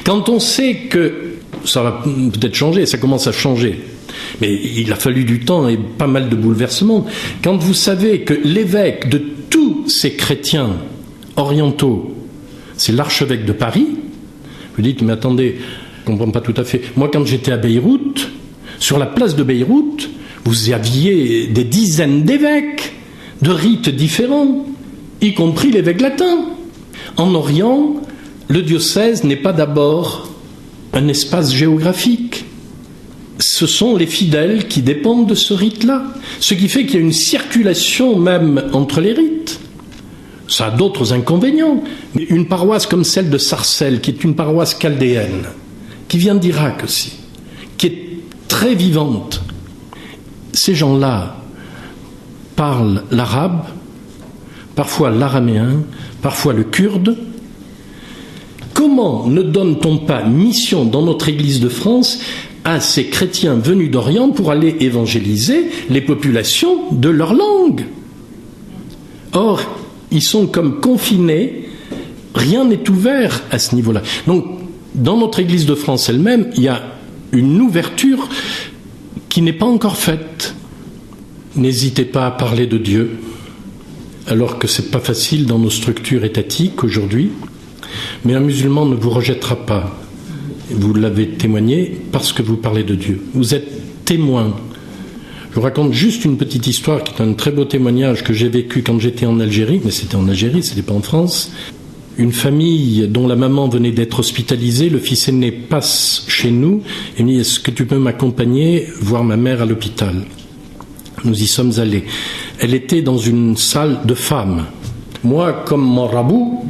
quand on sait que ça va peut-être changer, ça commence à changer, mais il a fallu du temps et pas mal de bouleversements, quand vous savez que l'évêque de tous ces chrétiens orientaux, c'est l'archevêque de Paris, vous dites, mais attendez, je ne comprends pas tout à fait. Moi, quand j'étais à Beyrouth, sur la place de Beyrouth, vous aviez des dizaines d'évêques de rites différents, y compris l'évêque latin. En Orient, le diocèse n'est pas d'abord un espace géographique. Ce sont les fidèles qui dépendent de ce rite-là. Ce qui fait qu'il y a une circulation même entre les rites. Ça a d'autres inconvénients. Mais une paroisse comme celle de Sarcelles, qui est une paroisse chaldéenne, qui vient d'Irak aussi, qui est très vivante. Ces gens-là parlent l'arabe, parfois l'araméen, parfois le kurde. Comment ne donne-t-on pas mission dans notre Église de France à ces chrétiens venus d'Orient pour aller évangéliser les populations de leur langue? Or, ils sont comme confinés, rien n'est ouvert à ce niveau-là. Donc, dans notre Église de France elle-même, il y a une ouverture qui n'est pas encore faite. N'hésitez pas à parler de Dieu, alors que ce n'est pas facile dans nos structures étatiques aujourd'hui, mais un musulman ne vous rejettera pas. Vous l'avez témoigné parce que vous parlez de Dieu. Vous êtes témoin. Je vous raconte juste une petite histoire qui est un très beau témoignage que j'ai vécu quand j'étais en Algérie, mais c'était en Algérie, ce n'était pas en France. Une famille dont la maman venait d'être hospitalisée, le fils aîné passe chez nous et me dit « Est-ce que tu peux m'accompagner voir ma mère à l'hôpital ?» Nous y sommes allés. Elle était dans une salle de femmes. Moi, comme marabout,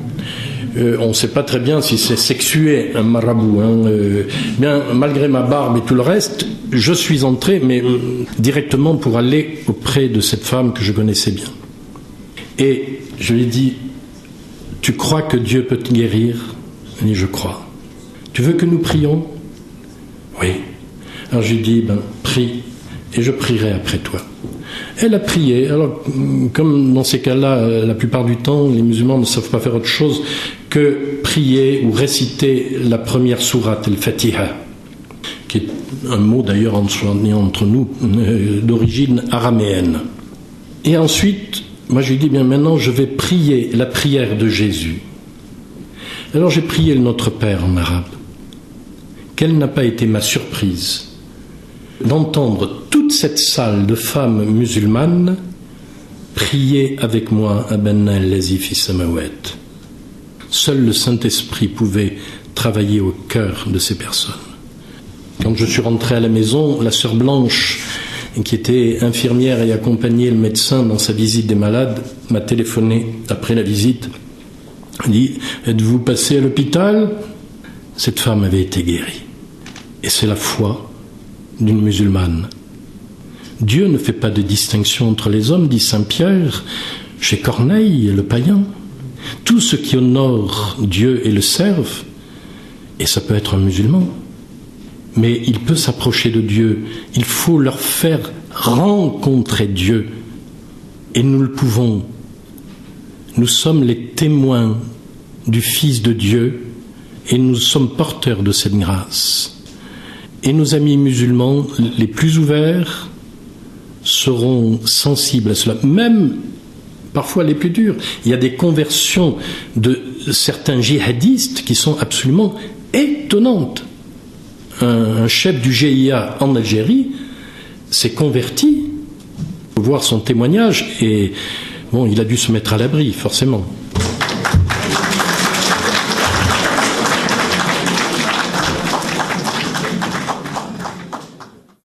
on ne sait pas très bien si c'est sexué un marabout. Bien, malgré ma barbe et tout le reste, je suis entré, mais directement pour aller auprès de cette femme que je connaissais bien. Et je lui ai dit « Tu crois que Dieu peut te guérir ?» Elle dit « Je crois. » « Tu veux que nous prions ?» « Oui. » Alors je lui ai dit « Prie, et je prierai après toi. » Elle a prié. Alors, comme dans ces cas-là, la plupart du temps, les musulmans ne savent pas faire autre chose que prier ou réciter la première sourate, al-Fatiha, qui est un mot d'ailleurs entre nous, d'origine araméenne. Et ensuite, moi je lui dis, bien maintenant je vais prier la prière de Jésus. Alors j'ai prié le Notre Père en arabe, quelle n'a pas été ma surprise d'entendre toute cette salle de femmes musulmanes prier avec moi Abanna allazi fi samawat. Seul le Saint-Esprit pouvait travailler au cœur de ces personnes. Quand je suis rentré à la maison, la sœur Blanche, qui était infirmière et accompagnait le médecin dans sa visite des malades, m'a téléphoné après la visite. Elle dit « Êtes-vous passé à l'hôpital ?» Cette femme avait été guérie. Et c'est la foi d'une musulmane. Dieu ne fait pas de distinction entre les hommes, dit saint Pierre, chez Corneille, le païen. Tous ceux qui honorent Dieu et le servent, et ça peut être un musulman, mais il peut s'approcher de Dieu. Il faut leur faire rencontrer Dieu. Et nous le pouvons. Nous sommes les témoins du Fils de Dieu et nous sommes porteurs de cette grâce. Et nos amis musulmans, les plus ouverts, seront sensibles à cela. Même, parfois les plus durs. Il y a des conversions de certains djihadistes qui sont absolument étonnantes. Un chef du GIA en Algérie s'est converti. Il faut voir son témoignage et bon, il a dû se mettre à l'abri, forcément.